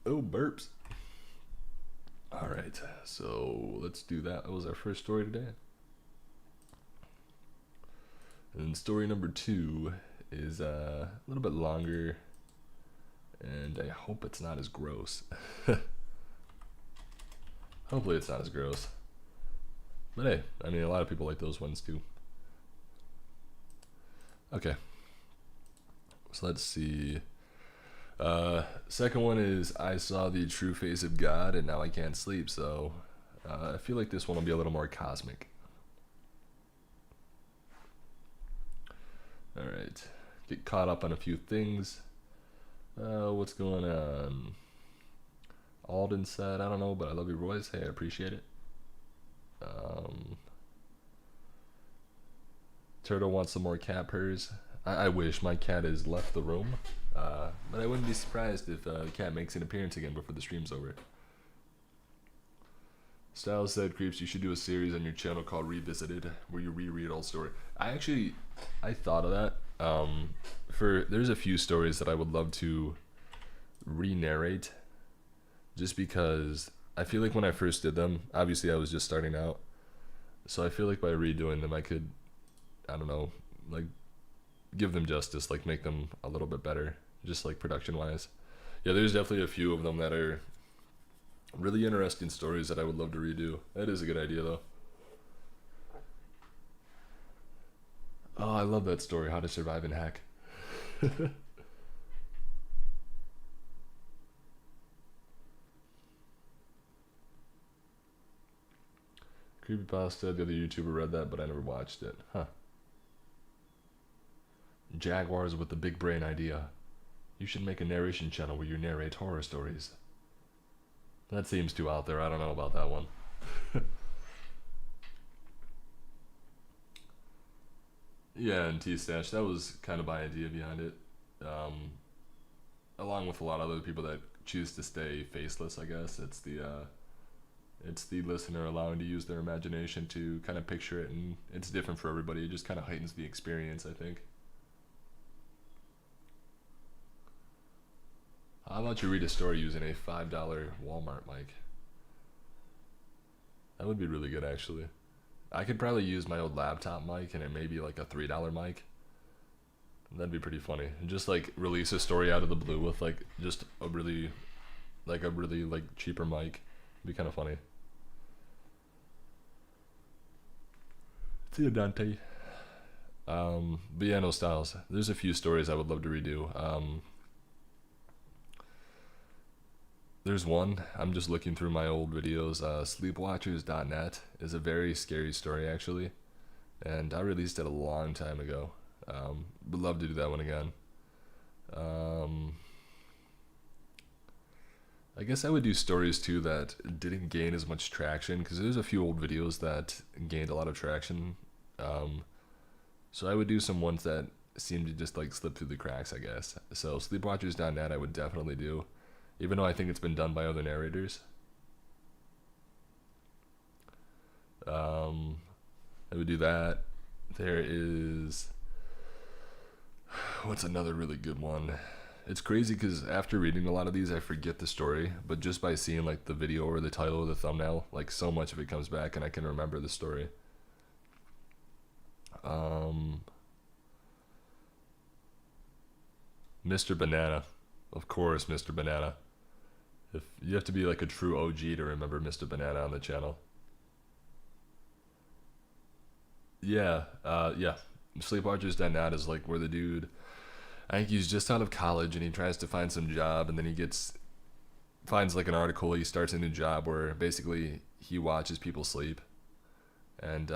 Oh, burps. All right, so let's do that. That was our first story today. And story number 2 is a little bit longer, and I hope it's not as gross. Hopefully it's not as gross. But hey, I mean, a lot of people like those ones too. Okay. So let's see. Second one is I saw the true face of God and now I can't sleep. So I feel like this one will be a little more cosmic. All right. Get caught up on a few things. What's going on? Alden said, I don't know, but I love your voice. Hey, I appreciate it. Turtle wants some more cat purrs. I wish. My cat has left the room, but I wouldn't be surprised if the cat makes an appearance again before the stream's over. Styles said, Creeps, you should do a series on your channel called Revisited, where you reread old story. I thought of that. There's a few stories that I would love to re-narrate, just because I feel like when I first did them, obviously I was just starting out, so I feel like by redoing them I could, I don't know, like give them justice, like make them a little bit better, just like production wise. Yeah, there's definitely a few of them that are really interesting stories that I would love to redo. That is a good idea though. Oh, I love that story, How to Survive and Hack. Creepypasta, the other YouTuber read that, but I never watched it. Huh. Jaguars with the big brain idea. You should make a narration channel where you narrate horror stories. That seems too out there. I don't know about that one. Yeah, and T-Stash, that was kind of my idea behind it. Along with a lot of other people that choose to stay faceless, I guess. It's the listener allowing to use their imagination to kind of picture it, and it's different for everybody. It just kind of heightens the experience, I think. How about you read a story using a $5 Walmart mic? That would be really good, actually. I could probably use my old laptop mic, and it may be like a $3 mic. That'd be pretty funny. And just like release a story out of the blue with like just a really cheaper mic. It'd be kind of funny. See you, Dante. But yeah, no, Styles. There's a few stories I would love to redo. There's one, I'm just looking through my old videos. Sleepwatchers.net is a very scary story, actually. And I released it a long time ago. Would love to do that one again. I guess I would do stories too that didn't gain as much traction, because there's a few old videos that gained a lot of traction. So I would do some ones that seemed to just like slip through the cracks, I guess. So Sleepwatchers.net I would definitely do, even though I think it's been done by other narrators. I would do that. There is... What's another really good one? It's crazy because after reading a lot of these, I forget the story, but just by seeing like the video or the title or the thumbnail, like so much of it comes back and I can remember the story. Mr. Banana. Of course, Mr. Banana. If you have to be like a true OG to remember Mr. Banana on the channel. Yeah, yeah. Sleepwatchers.net is like where the dude, I think he's just out of college and he tries to find some job, and then he finds like an article, he starts a new job where basically he watches people sleep. And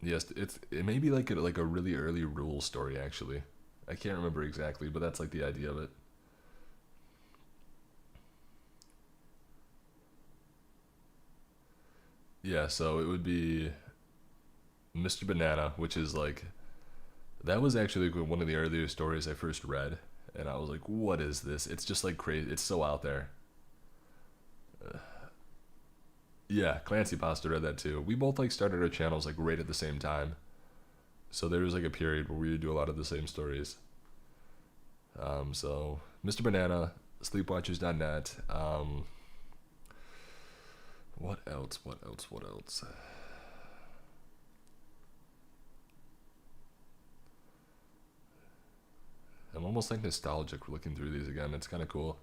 yes, it may be like a really early Rule story actually. I can't remember exactly, but that's like the idea of it. Yeah, so it would be Mr. Banana, which is like, that was actually one of the earlier stories I first read, and I was like, what is this? It's just like crazy. It's so out there. Yeah, Creepypasta read that too. We both like started our channels like right at the same time. So there was like a period where we would do a lot of the same stories. So Mr. Banana, Sleepwatchers.net. What else? What else? What else? I'm almost like nostalgic looking through these again. It's kind of cool.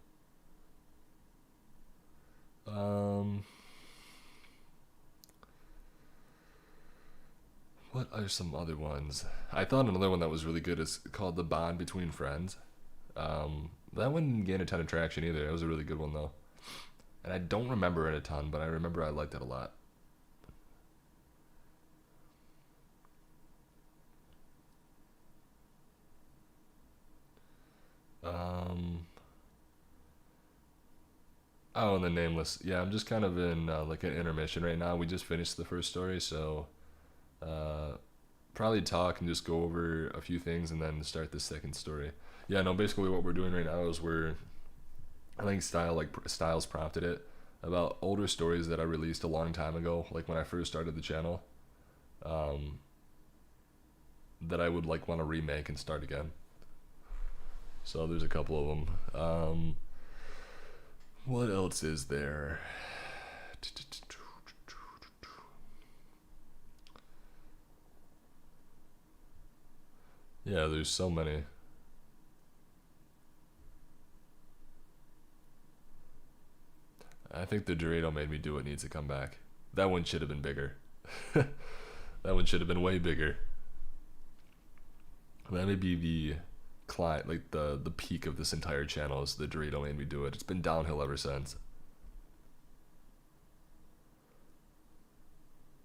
What are some other ones? I thought another one that was really good is called The Bond Between Friends. That one didn't gain a ton of traction either. It was a really good one though. And I don't remember it a ton, but I remember I liked it a lot. Oh, and the Nameless. Yeah, I'm just kind of in like an intermission right now. We just finished the first story, so probably talk and just go over a few things and then start the second story. Yeah, no, basically what we're doing right now is I think Styles prompted it about older stories that I released a long time ago, like when I first started the channel, that I would like want to remake and start again. So there's a couple of them. What else is there? Yeah, there's so many. I think the Dorito Made Me Do It needs to come back. That one should have been bigger. That one should have been way bigger. That may be the like the peak of this entire channel is the Dorito Made Me Do It. It's been downhill ever since.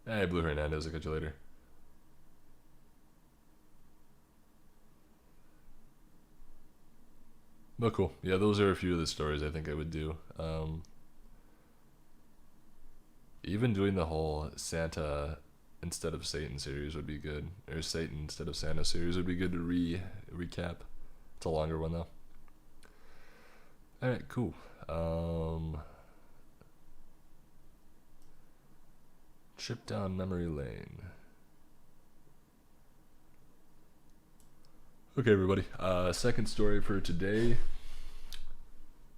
Hey, Blue Hernandez, I'll catch you later. But cool. Yeah, those are a few of the stories I think I would do. Even doing the whole Santa instead of Satan series would be good. Or Satan instead of Santa series would be good to recap. It's a longer one though. Alright, cool. Trip down memory lane. Okay, everybody. Second story for today.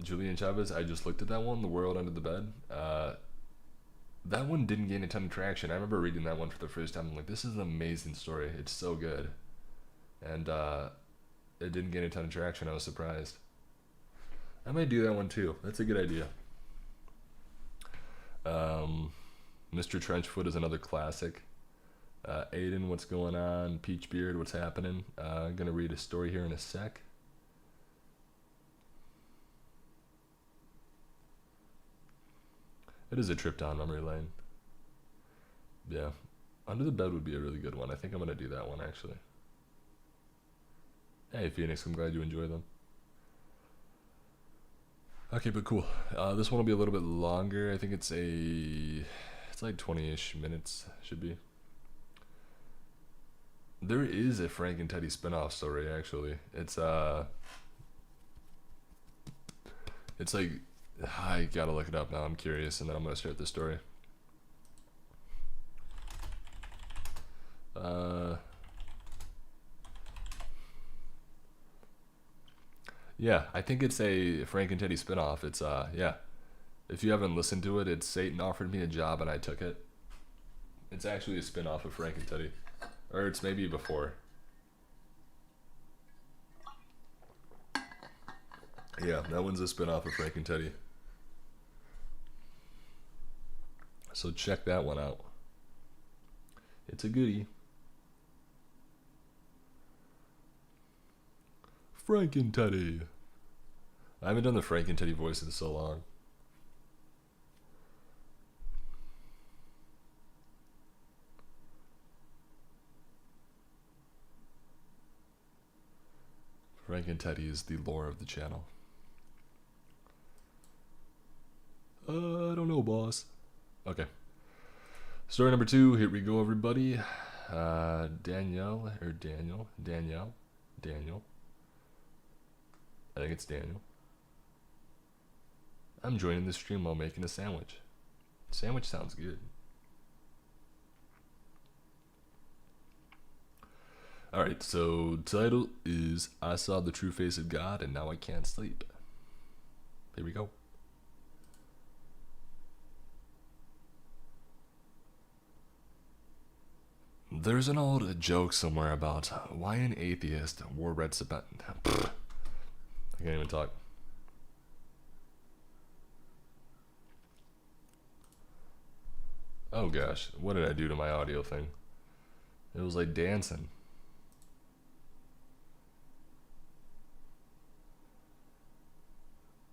Julian Chavez. I just looked at that one, The World Under the Bed. That one didn't gain a ton of traction. I remember reading that one for the first time. I'm like, this is an amazing story. It's so good. And it didn't gain a ton of traction. I was surprised. I might do that one too. That's a good idea. Mr. Trenchfoot is another classic. Aiden, what's going on? Peachbeard, what's happening? I'm going to read a story here in a sec. It is a trip down memory lane. Yeah. Under the Bed would be a really good one. I think I'm going to do that one, actually. Hey, Phoenix, I'm glad you enjoy them. Okay, but cool. This one will be a little bit longer. I think it's like 20-ish minutes, should be. There is a Frank and Teddy spin-off story, actually. It's like, I gotta look it up now. I'm curious, and then I'm gonna start the story. Yeah, I think it's a Frank and Teddy spinoff. It's yeah. If you haven't listened to it, it's Satan offered me a job and I took it. It's actually a spinoff of Frank and Teddy, or it's maybe before. Yeah, that one's a spinoff of Frank and Teddy. So check that one out. It's a goodie. Frank and Teddy. I haven't done the Frank and Teddy voice in so long. Frank and Teddy is the lore of the channel. I don't know, boss. Okay. Story number 2. Here we go, everybody. Danielle. I think it's Daniel. I'm joining the stream while making a sandwich. Sandwich sounds good. Alright, so title is I Saw the True Face of God and Now I Can't Sleep. Here we go. There's an old joke somewhere about why an atheist wore red suspenders. I can't even talk. Oh gosh, what did I do to my audio thing? It was like dancing.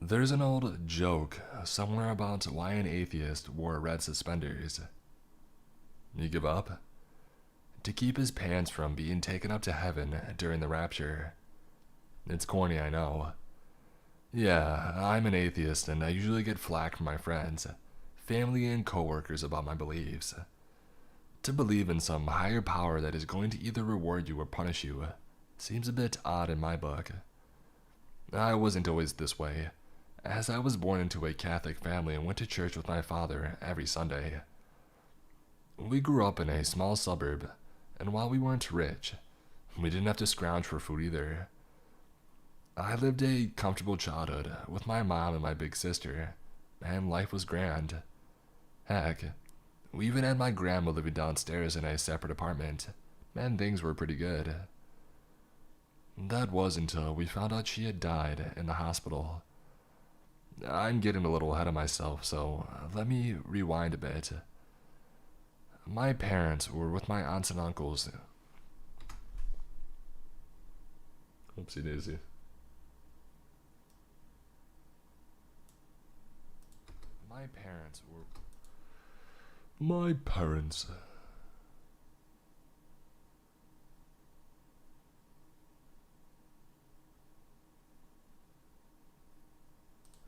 There's an old joke somewhere about why an atheist wore red suspenders. You give up? To keep his pants from being taken up to heaven during the rapture. It's corny, I know. Yeah, I'm an atheist and I usually get flack from my friends, family and coworkers about my beliefs. To believe in some higher power that is going to either reward you or punish you seems a bit odd in my book. I wasn't always this way, as I was born into a Catholic family and went to church with my father every Sunday. We grew up in a small suburb, and while we weren't rich, we didn't have to scrounge for food either. I lived a comfortable childhood with my mom and my big sister, and life was grand. Heck, we even had my grandma living downstairs in a separate apartment, and things were pretty good. That was until we found out she had died in the hospital. I'm getting a little ahead of myself, so let me rewind a bit. My parents were with my aunts and uncles. Oopsie daisy. My parents.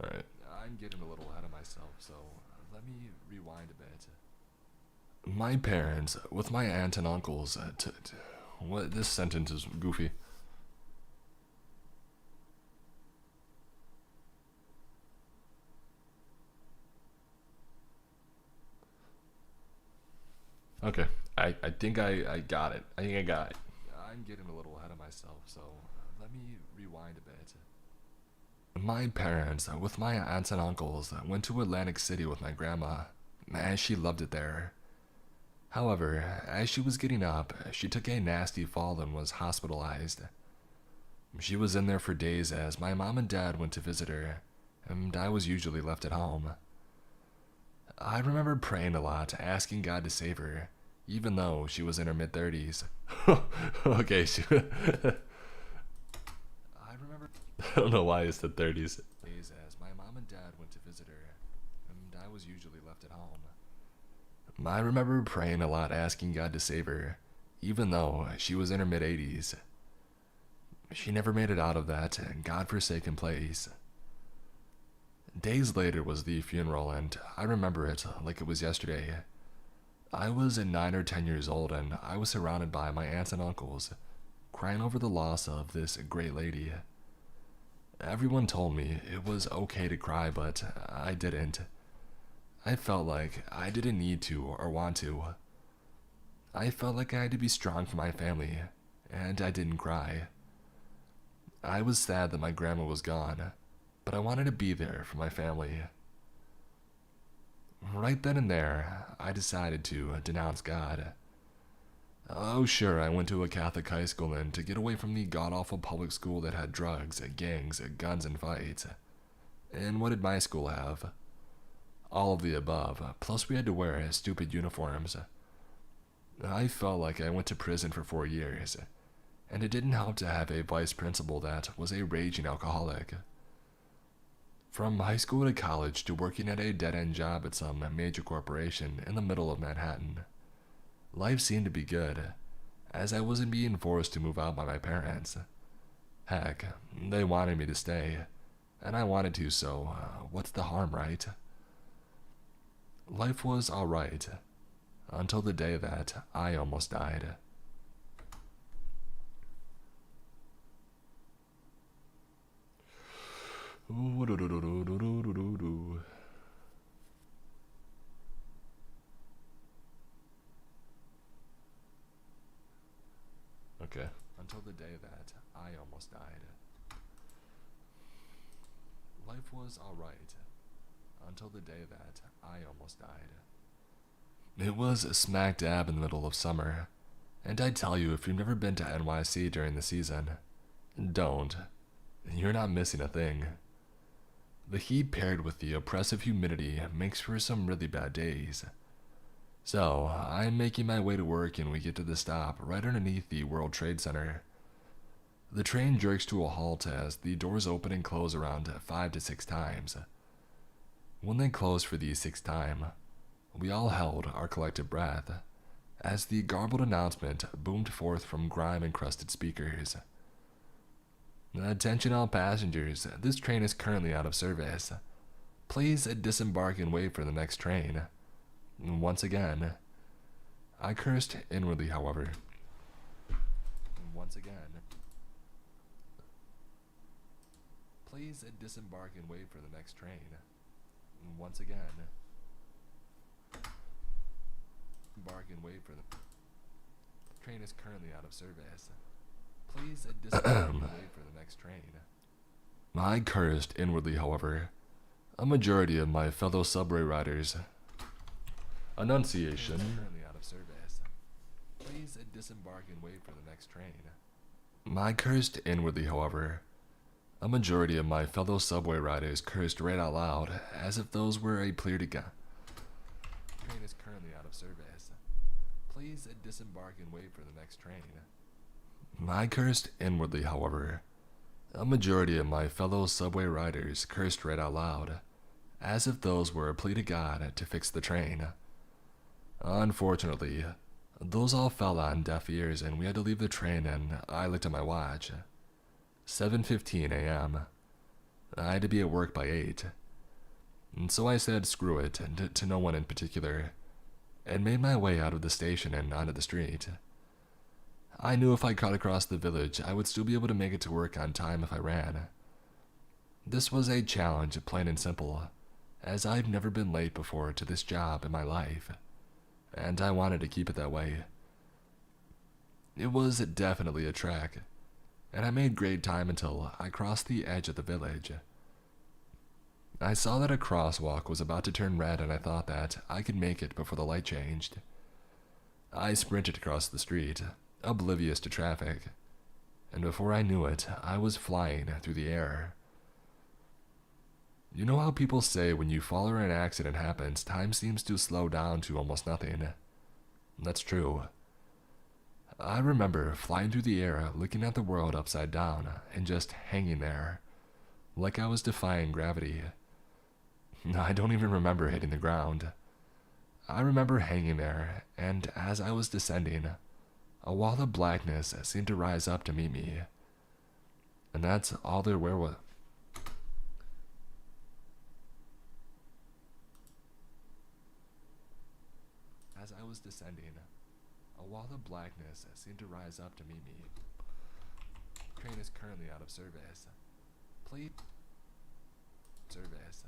Alright. I'm getting a little ahead of myself, so let me rewind a bit. My parents, with my aunt and uncles, what? This sentence is goofy. Okay, I think I got it. I think I got it. I'm getting a little ahead of myself, so let me rewind a bit. My parents, with my aunts and uncles, went to Atlantic City with my grandma, as she loved it there. However, as she was getting up, she took a nasty fall and was hospitalized. She was in there for days as my mom and dad went to visit her, and I was usually left at home. I remember praying a lot, asking God to save her, even though she was in her mid-30s. Okay, I don't know why it's the 30s. As my mom and dad went to visit her, and I was usually left at home. I remember praying a lot, asking God to save her, even though she was in her mid-80s. She never made it out of that God-forsaken place. Days later was the funeral, and I remember it like it was yesterday. I was 9 or 10 years old, and I was surrounded by my aunts and uncles, crying over the loss of this great lady. Everyone told me it was okay to cry, but I didn't. I felt like I didn't need to or want to. I felt like I had to be strong for my family, and I didn't cry.
I was sad that my grandma was gone, but I wanted to be there for my family. Right then and there, I decided to denounce God. Oh, sure, I went to a Catholic high school and to get away from the god-awful public school that had drugs, gangs, guns, and fights. And what did my school have? All of the above, plus we had to wear stupid uniforms. I felt like I went to prison for 4 years, and it didn't help to have a vice principal that was a raging alcoholic. From high school to college to working at a dead-end job at some major corporation in the middle of Manhattan, life seemed to be good, as I wasn't being forced to move out by my parents. Heck, they wanted me to stay, and I wanted to, so what's the harm, right? Life was alright, until the day that I almost died.
Okay.
Until the day that I almost died. Life was alright, until the day that I almost died. It was smack dab in the middle of summer, and I tell you, if you've never been to NYC during the season, don't. You're not missing a thing. The heat paired with the oppressive humidity makes for some really bad days. So, I'm making my way to work and we get to the stop right underneath the World Trade Center. The train jerks to a halt as the doors open and close around 5 to 6 times. When they closed for the 6th time, we all held our collective breath as the garbled announcement boomed forth from grime-encrusted speakers. Attention all passengers, this train is currently out of service. Please disembark and wait for the next train. Once again, I cursed inwardly, however. Once again. Please disembark and wait for the next train. Once again. Embark and wait for the train is currently out of service. Please disembark and wait for the next train. I cursed inwardly, however. A majority of my fellow subway riders.
Enunciation.
Currently out of service. Please disembark and wait for the next train. I cursed inwardly, however. A majority of my fellow subway riders cursed right out loud, as if those were a plea to God. Train is currently out of service. Please disembark and wait for the next train. I cursed inwardly, however. A majority of my fellow subway riders cursed right out loud, as if those were a plea to God to fix the train. Unfortunately, those all fell on deaf ears and we had to leave the train, and I looked at my watch. 7:15 a.m. I had to be at work by 8. And so I said screw it to no one in particular, and made my way out of the station and onto the street. I knew if I cut across the village, I would still be able to make it to work on time if I ran. This was a challenge, plain and simple, as I've never been late before to this job in my life, and I wanted to keep it that way. It was definitely a trek, and I made great time until I crossed the edge of the village. I saw that a crosswalk was about to turn red, and I thought that I could make it before the light changed. I sprinted across the street, oblivious to traffic, and before I knew it, I was flying through the air. You know how people say when you fall or an accident happens, time seems to slow down to almost nothing? That's true. I remember flying through the air, looking at the world upside down, and just hanging there, like I was defying gravity. I don't even remember hitting the ground. I remember hanging there, and as I was descending, a wall of blackness seemed to rise up to meet me. And that's all there was. As I was descending, a wall of blackness seemed to rise up to meet me. Train is currently out of service. Please. Service.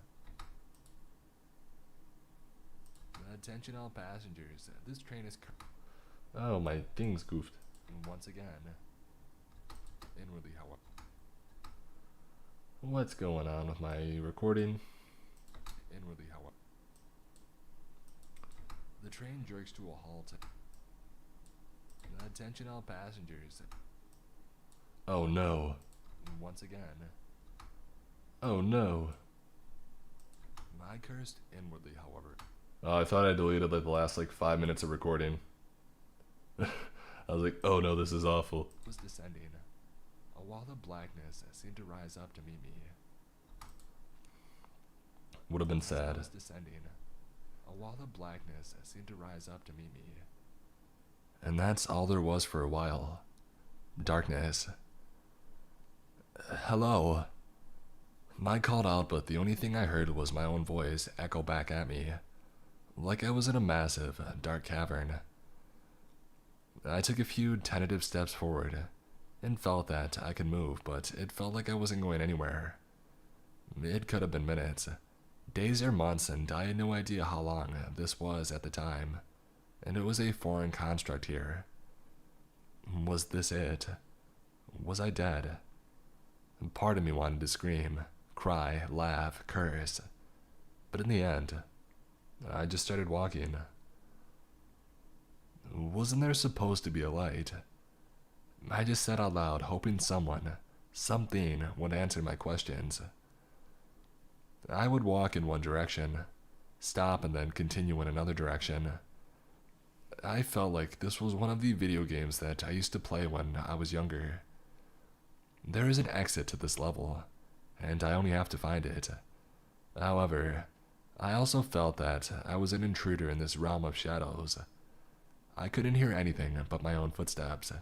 Attention all passengers. This train is.
Oh, my thing's goofed.
Once again. Inwardly, however.
What's going on with my recording?
Inwardly, however, the train jerks to a halt. Attention all passengers.
Oh no.
Once again,
Oh no.
I cursed inwardly, however.
Oh, I thought I deleted like the last 5 minutes of recording. I was like, oh no, this is awful.
Was descending. A wall of blackness seemed to rise up to meet me.
Would have been sad.
Was descending. A wall of blackness seemed to rise up to meet me.
And that's all there was for a while. Darkness. Hello. I called out, but the only thing I heard was my own voice echo back at me, like I was in a massive, dark cavern. I took a few tentative steps forward, and felt that I could move, but it felt like I wasn't going anywhere. It could have been minutes, days or months, and I had no idea how long this was at the time, and it was a foreign construct here. Was this it? Was I dead? Part of me wanted to scream, cry, laugh, curse, but in the end, I just started walking. Wasn't there supposed to be a light? I just said out loud, hoping someone, something would answer my questions. I would walk in one direction, stop, and then continue in another direction. I felt like this was one of the video games that I used to play when I was younger. There is an exit to this level, and I only have to find it. However, I also felt that I was an intruder in this realm of shadows. I couldn't hear anything but my own footsteps,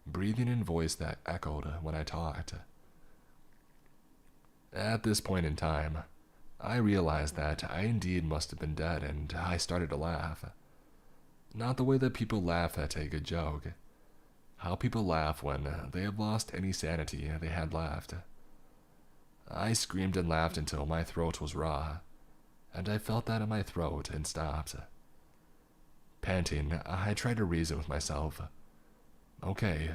breathing in voice that echoed when I talked. At this point in time, I realized that I indeed must have been dead, and I started to laugh. Not the way that people laugh at a good joke. How people laugh when they have lost any sanity they had left. I screamed and laughed until my throat was raw, and I felt that in my throat and stopped. Panting, I tried to reason with myself. Okay,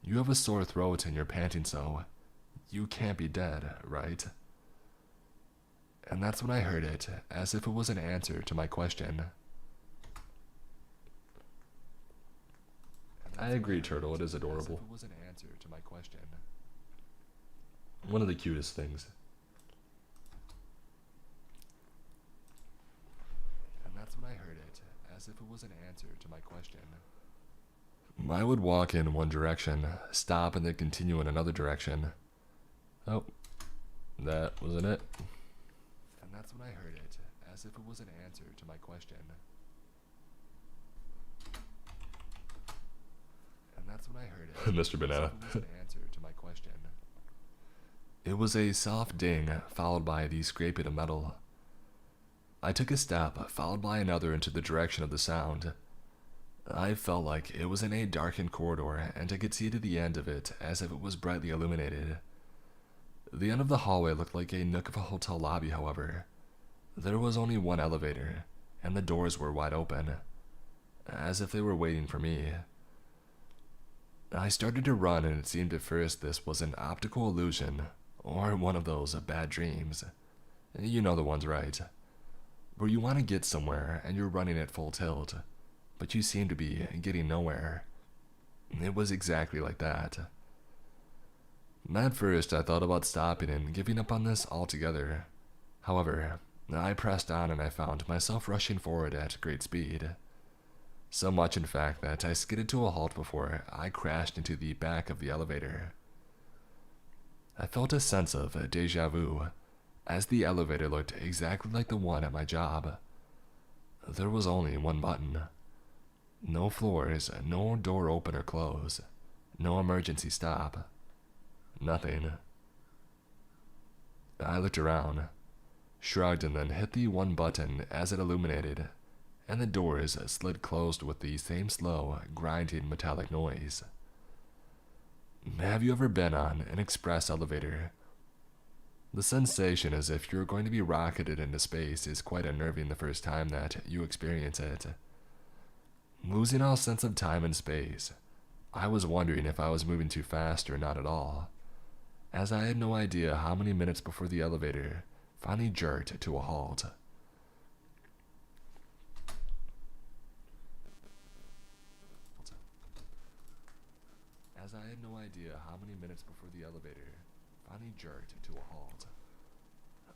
you have a sore throat and you're panting, so you can't be dead, right? And that's when I heard it, as if it was an answer to my question. I agree, Turtle, it is adorable.
As if it was an answer to my question.
One of the cutest things.
And that's when I heard it, as if it was an answer to my question.
I would walk in one direction, stop, and then continue in another direction. Oh, that wasn't it.
And that's when I heard it, as if it was an answer to my question. And that's when I heard it,
Mr. Banana.
as if it was an answer to my question.
It was a soft ding, followed by the scraping of metal. I took a step, followed by another into the direction of the sound. I felt like it was in a darkened corridor, and I could see to the end of it as if it was brightly illuminated. The end of the hallway looked like a nook of a hotel lobby, however. There was only one elevator, and the doors were wide open, as if they were waiting for me. I started to run, and it seemed at first this was an optical illusion, or one of those bad dreams. You know the ones, right? Where you want to get somewhere and you're running at full tilt, but you seem to be getting nowhere. It was exactly like that. At first, I thought about stopping and giving up on this altogether. However, I pressed on and I found myself rushing forward at great speed. So much, in fact, that I skidded to a halt before I crashed into the back of the elevator. I felt a sense of déjà vu, as the elevator looked exactly like the one at my job. There was only one button. No floors, no door open or close, no emergency stop. Nothing. I looked around, shrugged, and then hit the one button as it illuminated, and the doors slid closed with the same slow, grinding metallic noise. Have you ever been on an express elevator? The sensation as if you're going to be rocketed into space is quite unnerving the first time that you experience it. Losing all sense of time and space, I was wondering if I was moving too fast or not at all.
as I had no idea how many minutes before the elevator finally jerked to a halt. As I had no idea how many minutes before the elevator finally jerked to a halt.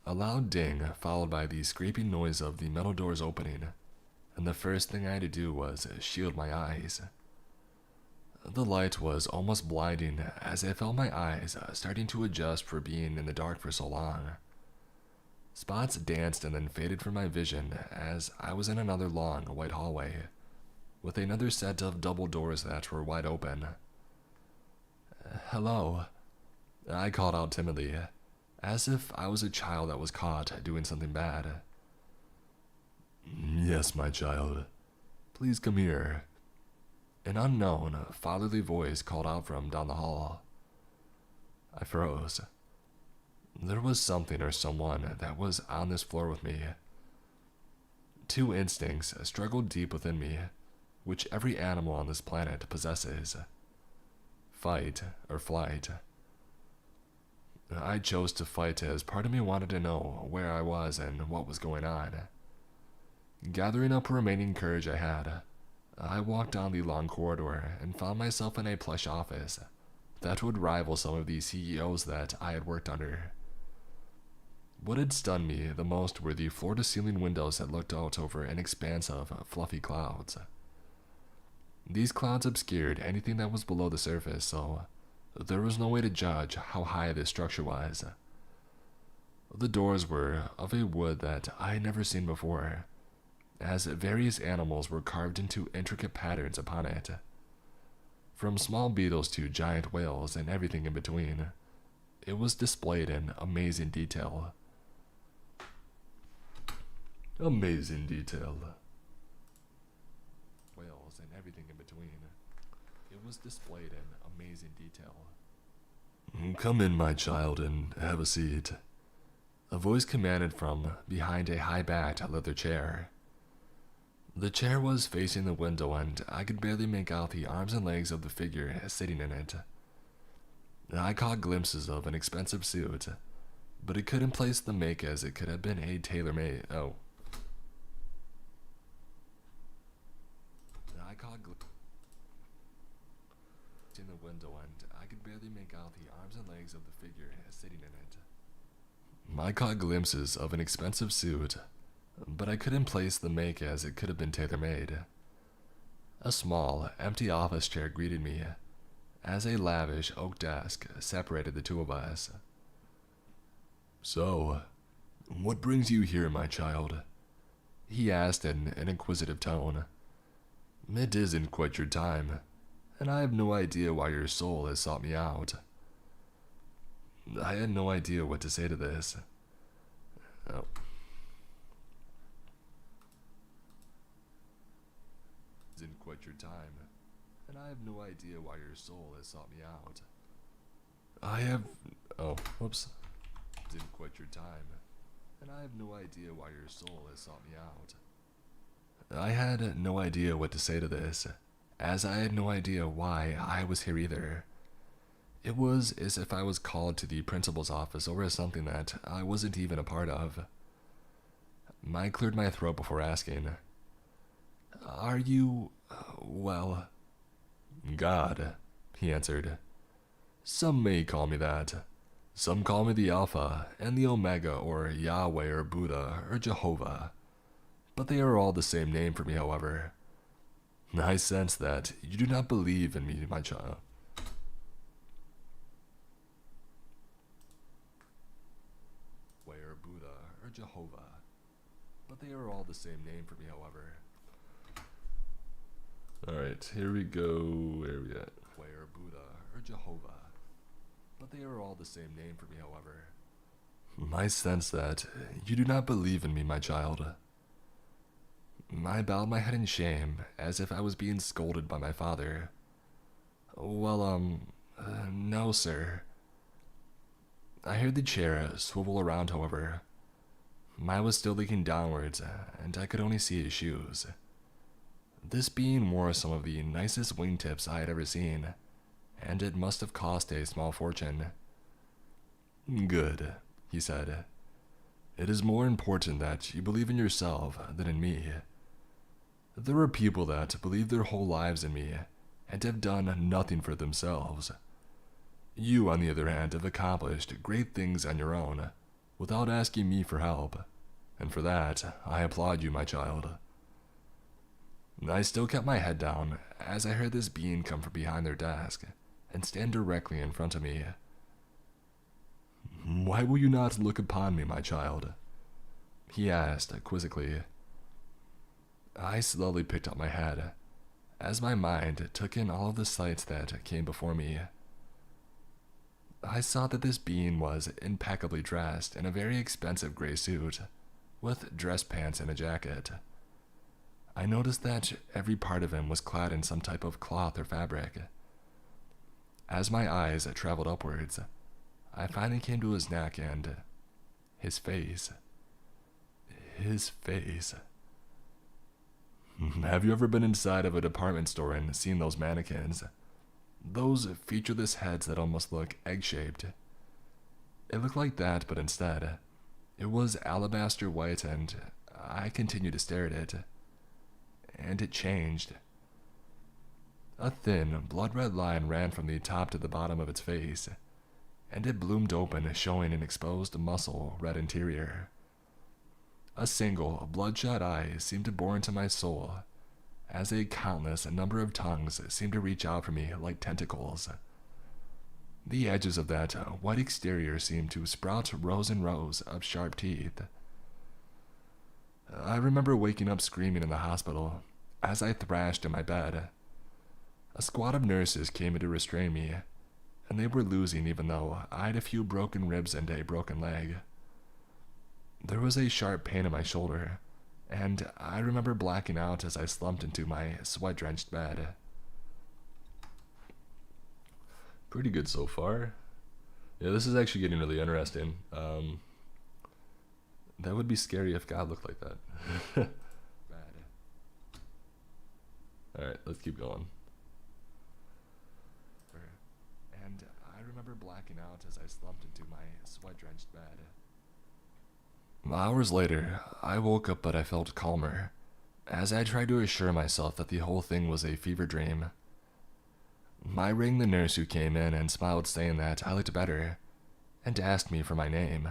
A loud ding followed by the scraping noise of the metal doors opening, and the first thing I had to do was shield my eyes. The light was almost blinding as I felt my eyes starting to adjust for being in the dark for so long. Spots danced and then faded from my vision as I was in another long white hallway, with another set of double doors that were wide open. "Hello," I called out timidly, as if I was a child that was caught doing something bad. "Yes, my child. Please come here," an unknown, fatherly voice called out from down the hall. I froze. There was something or someone that was on this floor with me. Two instincts struggled deep within me, which every animal on this planet possesses: fight or flight. I chose to fight as part of me wanted to know where I was and what was going on. Gathering up remaining courage I had, I walked down the long corridor and found myself in a plush office that would rival some of the CEOs that I had worked under. What had stunned me the most were the floor-to-ceiling windows that looked out over an expanse of fluffy clouds. These clouds obscured anything that was below the surface, so there was no way to judge how high this structure was. The doors were of a wood that I had never seen before, as various animals were carved into intricate patterns upon it. From small beetles to giant whales and everything in between, it was displayed in amazing detail. Amazing detail. Whales and everything in between. It was displayed in amazing detail. "Come in, my child, and have a seat," a voice commanded from behind a high-backed leather chair. The chair was facing the window, and I could barely make out the arms and legs of the figure sitting in it. I caught glimpses of an expensive suit, but it couldn't place the make as it could have been a tailor-made. I caught in the window, and I could barely make out the arms and legs of the figure sitting in it. I caught glimpses of an expensive suit, but I couldn't place the make as it could have been tailor-made. A small, empty office chair greeted me, as a lavish oak desk separated the two of us. "So, what brings you here, my child?" he asked in an inquisitive tone. "It isn't quite your time, and I have no idea why your soul has sought me out." I had no idea what to say to this. Isn't quite your time, and I have no idea why your soul has sought me out. Whoops. Didn't quite your time, and I have no idea why your soul has sought me out. I had no idea what to say to this, as I had no idea why I was here either. It was as if I was called to the principal's office over something that I wasn't even a part of. I cleared my throat before asking, "Are you, well?" "God," he answered. "Some may call me that. Some call me the Alpha and the Omega, or Yahweh or Buddha or Jehovah. But they are all the same name for me, however. I sense that you do not believe in me, my child." Or Buddha or Jehovah. But they are all the same name for me, however.
Alright, here we go. Where are we at?
Or Buddha or Jehovah. But they are all the same name for me, however. I sense that you do not believe in me, my child. I bowed my head in shame, as if I was being scolded by my father. "Well, no, sir." I heard the chair swivel around, however. I was still looking downwards, and I could only see his shoes. This being wore some of the nicest wingtips I had ever seen, and it must have cost a small fortune. Good, he said. It is more important that you believe in yourself than in me. There are people that believe their whole lives in me and have done nothing for themselves. You, on the other hand, have accomplished great things on your own without asking me for help, and for that, I applaud you, my child. I still kept my head down as I heard this being come from behind their desk and stand directly in front of me. Why will you not look upon me, my child? He asked quizzically. I slowly picked up my head as my mind took in all of the sights that came before me. I saw that this being was impeccably dressed in a very expensive gray suit, with dress pants and a jacket. I noticed that every part of him was clad in some type of cloth or fabric. As my eyes traveled upwards, I finally came to his neck and his face. His face. Have you ever been inside of a department store and seen those mannequins? Those featureless heads that almost look egg-shaped. It looked like that, but instead, it was alabaster white, and I continued to stare at it. And it changed. A thin, blood-red line ran from the top to the bottom of its face, and it bloomed open, showing an exposed muscle red interior. A single, bloodshot eye seemed to bore into my soul, as a countless number of tongues seemed to reach out from me like tentacles. The edges of that white exterior seemed to sprout rows and rows of sharp teeth. I remember waking up screaming in the hospital as I thrashed in my bed. A squad of nurses came in to restrain me, and they were losing even though I had a few broken ribs and a broken leg. There was a sharp pain in my shoulder, and I remember blacking out as I slumped into my sweat-drenched bed.
Pretty good so far. Yeah, this is actually getting really interesting. That would be scary if God looked like that. Alright, let's keep going.
And I remember blacking out as I slumped into my sweat-drenched bed. Hours later, I woke up but I felt calmer, as I tried to assure myself that the whole thing was a fever dream. I rang the nurse who came in and smiled, saying that I looked better, and asked me for my name.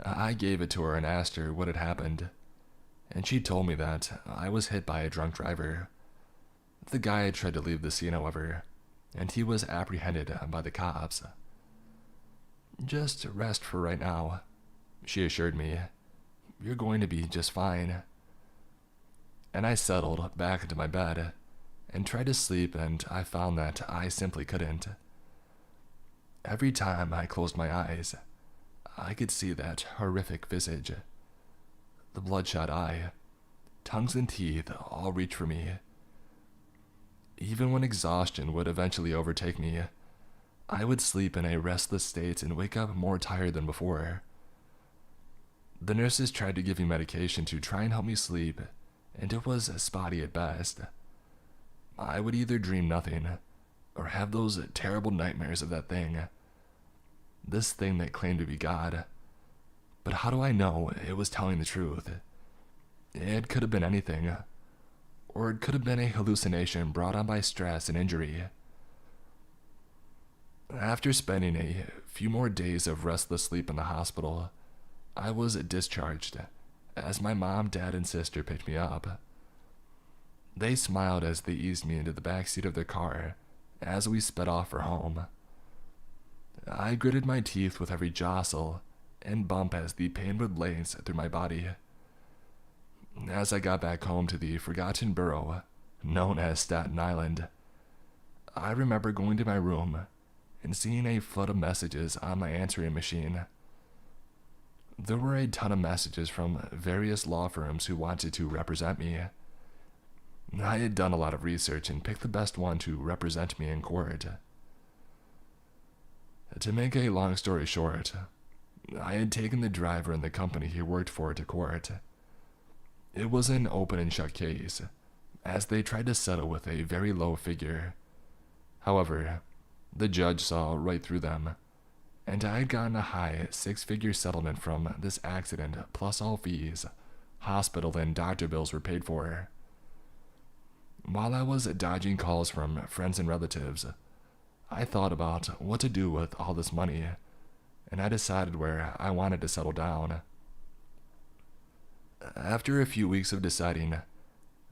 I gave it to her and asked her what had happened, and she told me that I was hit by a drunk driver. The guy had tried to leave the scene, however, and he was apprehended by the cops. Just rest for right now, she assured me. You're going to be just fine. And I settled back into my bed and tried to sleep, and I found that I simply couldn't. Every time I closed my eyes, I could see that horrific visage. The bloodshot eye, tongues and teeth all reached for me. Even when exhaustion would eventually overtake me, I would sleep in a restless state and wake up more tired than before. The nurses tried to give me medication to try and help me sleep, and it was spotty at best. I would either dream nothing, or have those terrible nightmares of that thing. This thing that claimed to be God. But how do I know it was telling the truth? It could have been anything, or it could have been a hallucination brought on by stress and injury. After spending a few more days of restless sleep in the hospital, I was discharged, as my mom, dad, and sister picked me up. They smiled as they eased me into the back seat of their car as we sped off for home. I gritted my teeth with every jostle and bump as the pain would lace through my body. As I got back home to the forgotten borough known as Staten Island, I remember going to my room and seeing a flood of messages on my answering machine. There were a ton of messages from various law firms who wanted to represent me. I had done a lot of research and picked the best one to represent me in court. To make a long story short, I had taken the driver and the company he worked for to court. It was an open and shut case, as they tried to settle with a very low figure. However, the judge saw right through them, and I had gotten a high six-figure settlement from this accident, plus all fees. Hospital and doctor bills were paid for. While I was dodging calls from friends and relatives, I thought about what to do with all this money, and I decided where I wanted to settle down. After a few weeks of deciding,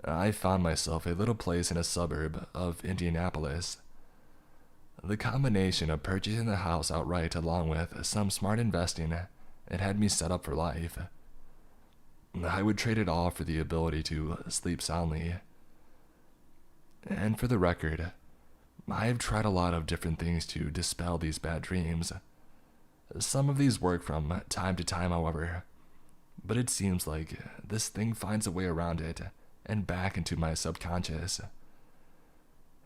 I found myself a little place in a suburb of Indianapolis. The combination of purchasing the house outright along with some smart investing, it had me set up for life. I would trade it all for the ability to sleep soundly. And for the record, I have tried a lot of different things to dispel these bad dreams. Some of these work from time to time, however, but it seems like this thing finds a way around it and back into my subconscious.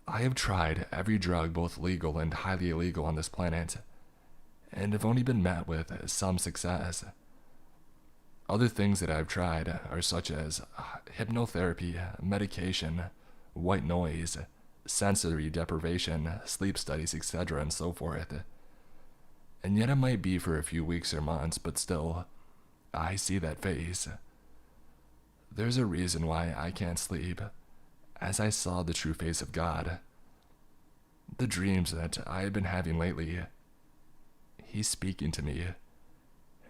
I have tried every drug, both legal and highly illegal on this planet, and have only been met with some success. Other things that I've tried are such as hypnotherapy, medication, white noise, sensory deprivation, sleep studies, etc., and so forth. And yet it might be for a few weeks or months, but still, I see that face. There's a reason why I can't sleep, as I saw the true face of God. The dreams that I have been having lately, He's speaking to me,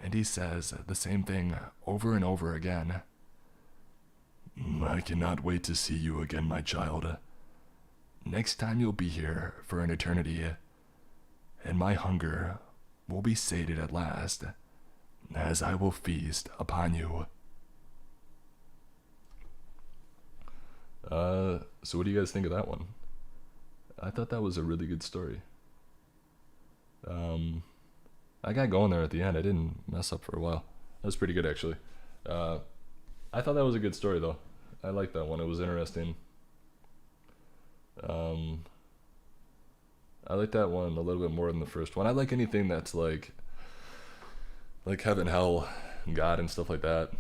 and He says the same thing over and over again. I cannot wait to see you again, my child. Next time you'll be here for an eternity, and my hunger will be sated at last, as I will feast upon you.
So what do you guys think of that one? I thought that was a really good story. I got going there at the end. I didn't mess up for a while. That was pretty good, actually. I thought that was a good story, though. I liked that one. It was interesting. I like that one a little bit more than the first one. I like anything that's like heaven, hell, and God and stuff like that.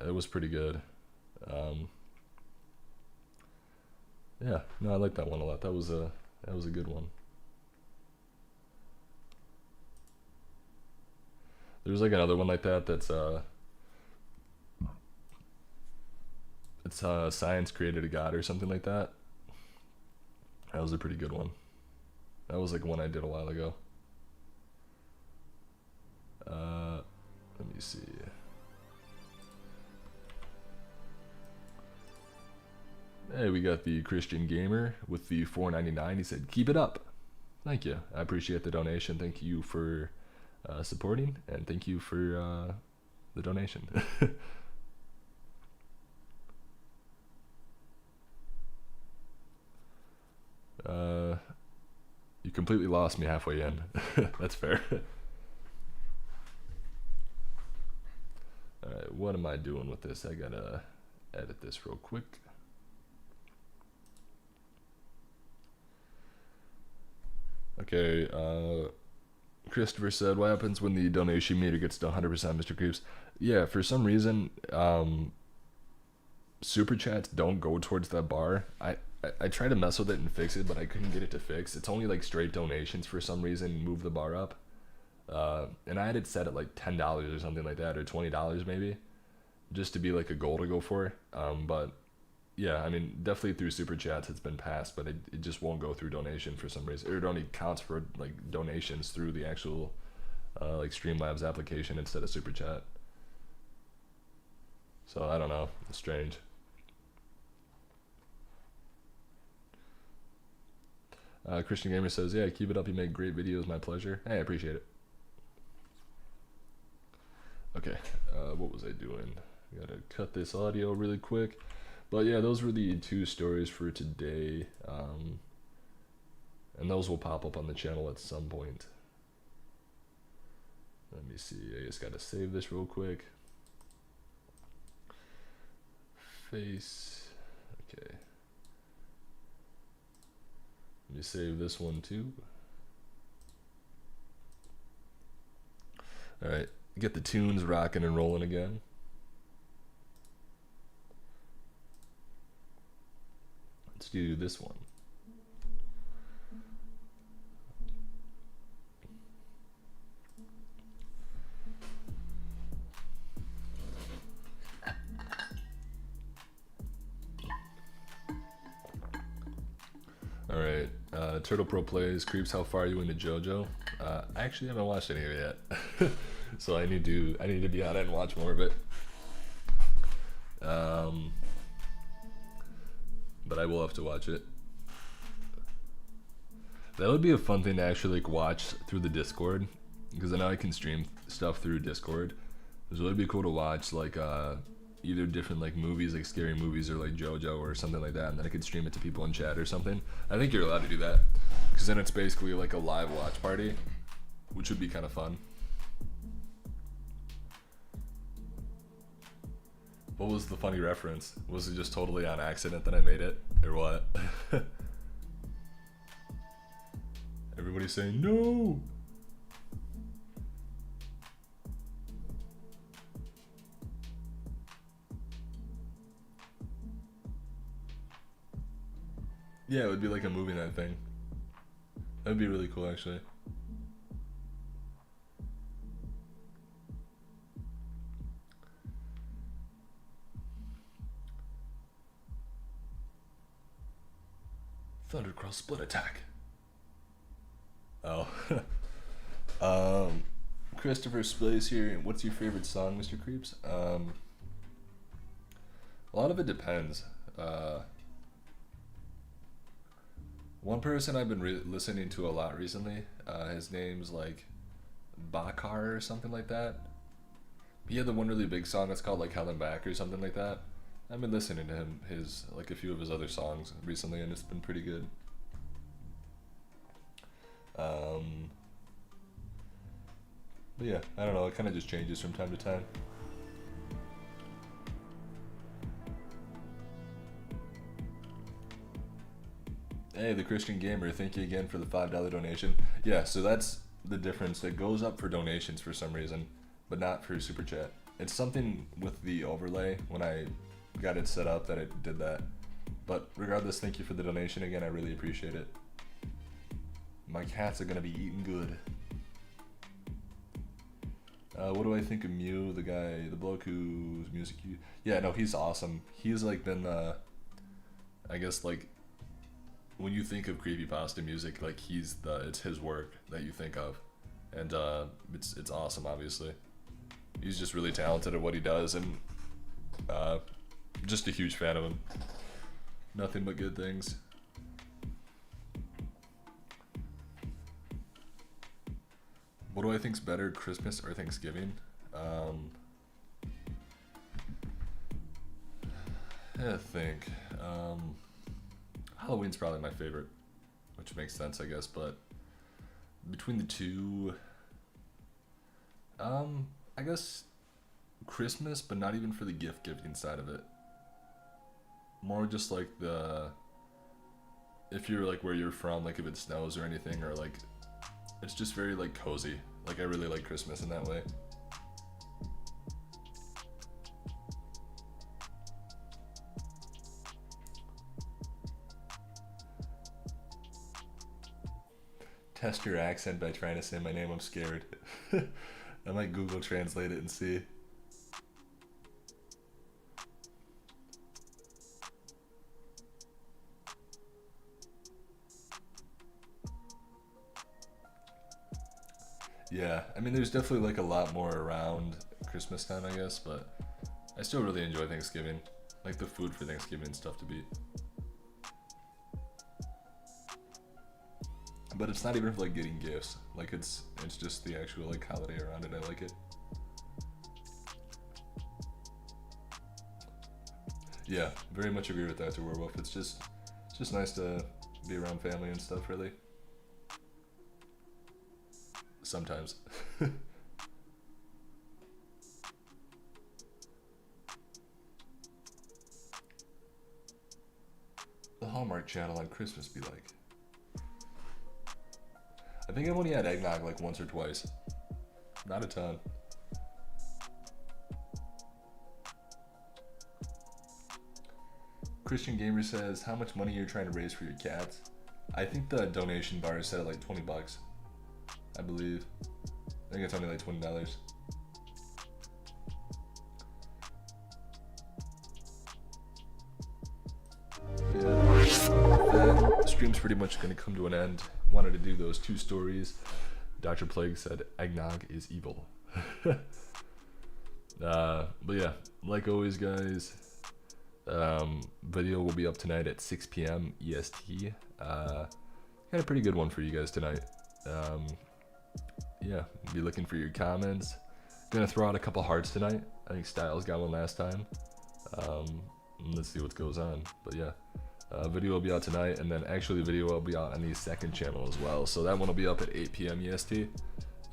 It was pretty good. Yeah, no, I like that one a lot. That was a good one. There's like another one like that that's science created a god or something like that. That was a pretty good one. That was like one I did a while ago. Let me see. Hey, we got the Christian Gamer with the $4.99. He said, "Keep it up." Thank you. I appreciate the donation. Thank you for supporting, and thank you for the donation. You completely lost me halfway in. That's fair. Alright, what am I doing with this? I gotta edit this real quick. Okay, Christopher said, "What happens when the donation meter gets to 100%, Mr. Creeps?" Yeah, for some reason, super chats don't go towards that bar. I tried to mess with it and fix it, but I couldn't get it to fix. It's only like straight donations for some reason, move the bar up. And I had it set at like $10 or something like that, or $20 maybe, just to be like a goal to go for. But yeah, I mean, definitely through super chats it's been passed, but it just won't go through donation for some reason. It only counts for like donations through the actual like Streamlabs application instead of super chat. So I don't know, it's strange. Christian Gamer says, "Yeah, keep it up. You make great videos. My pleasure." Hey, I appreciate it. Okay, what was I doing? Gotta cut this audio really quick. But yeah, those were the two stories for today. And those will pop up on the channel at some point. Let me see. I just gotta save this real quick. Face. Okay. Let me save this one too. Alright, get the tunes rocking and rolling again. Let's do this one. Turtle Pro plays Creeps. How far are you into JoJo? I actually haven't watched any of it yet, so I need to be on it and watch more of it. But I will have to watch it. That would be a fun thing to actually like watch through the Discord, because I know I can stream stuff through Discord. So it'd be cool to watch like either different like movies, like scary movies, or like JoJo or something like that, and then I could stream it to people in chat or something. I think you're allowed to do that, because then it's basically like a live watch party, which would be kind of fun. What was the funny reference? Was it just totally on accident that I made it, or what? Everybody's saying no. Yeah, it would be like a movie night thing. That would be really cool, actually. Thundercross split attack. Oh. Christopher Splays here. What's your favorite song, Mr. Creeps? A lot of it depends. One person I've been listening to a lot recently, his name's like Bakar or something like that. He had the one really big song that's called like Hell and Back or something like that. I've been listening to his like a few of his other songs recently, and it's been pretty good. But yeah, I don't know, it kind of just changes from time to time. Hey, the Christian Gamer, thank you again for the $5 donation. Yeah, so that's the difference. It goes up for donations for some reason, but not for Super Chat. It's something with the overlay when I got it set up that it did that. But regardless, thank you for the donation again. I really appreciate it. My cats are gonna be eating good. What do I think of Mew, the guy, the bloke whose music you... Yeah, no, he's awesome. He's like been, I guess like, when you think of creepypasta music, like it's his work that you think of. And it's awesome, obviously. He's just really talented at what he does, and just a huge fan of him. Nothing but good things. What do I think's better, Christmas or Thanksgiving? I think Halloween's probably my favorite, which makes sense, I guess. But between the two, I guess Christmas, but not even for the gift giving side of it. More just like if you're like where you're from, like if it snows or anything, or like it's just very like cozy. Like I really like Christmas in that way. Test your accent by trying to say my name, I'm scared. I might Google translate it and see. Yeah, I mean there's definitely like a lot more around Christmas time, I guess, but I still really enjoy Thanksgiving. Like the food for Thanksgiving and stuff to beat. But it's not even for like getting gifts. Like it's just the actual like holiday around it. I like it. Yeah, very much agree with that, to Werewolf. It's just nice to be around family and stuff, really. Sometimes. The Hallmark Channel on Christmas be like. I think I've only had eggnog like once or twice. Not a ton. Christian Gamer says, how much money you're trying to raise for your cats? I think the donation bar is set at like 20 bucks. I believe. I think it's only like $20. Yeah. stream's pretty much going to come to an end. Wanted to do those 2 stories. Dr. Plague said eggnog is evil. But yeah, like always, guys, video will be up tonight at 6 p.m. EST. Got a pretty good one for you guys tonight. Yeah, be looking for your comments. Gonna throw out a couple hearts tonight. I think Styles got one last time. Let's see what goes on. But yeah, video will be out tonight, and then actually video will be out on the second channel as well. So that one will be up at 8 p.m. EST.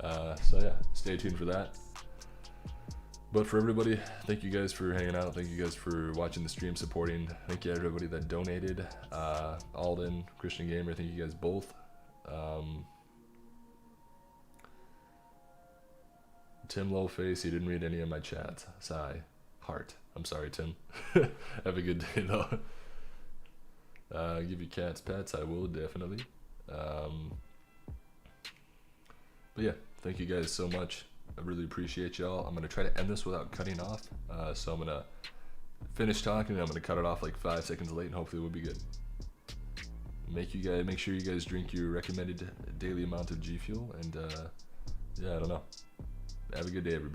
So yeah, stay tuned for that. But for everybody, thank you guys for hanging out. Thank you guys for watching the stream, supporting. Thank you everybody that donated. Alden, Christian Gamer, thank you guys both. Tim Lowface, he didn't read any of my chats. Sigh. Heart. I'm sorry, Tim. Have a good day, though. Give your cats pets. I will, definitely. But yeah, thank you guys so much. I really appreciate y'all. I'm going to try to end this without cutting off. So I'm going to finish talking, and I'm going to cut it off like 5 seconds late, and hopefully we'll be good. Make sure you guys drink your recommended daily amount of G Fuel, and yeah, I don't know. Have a good day, everybody.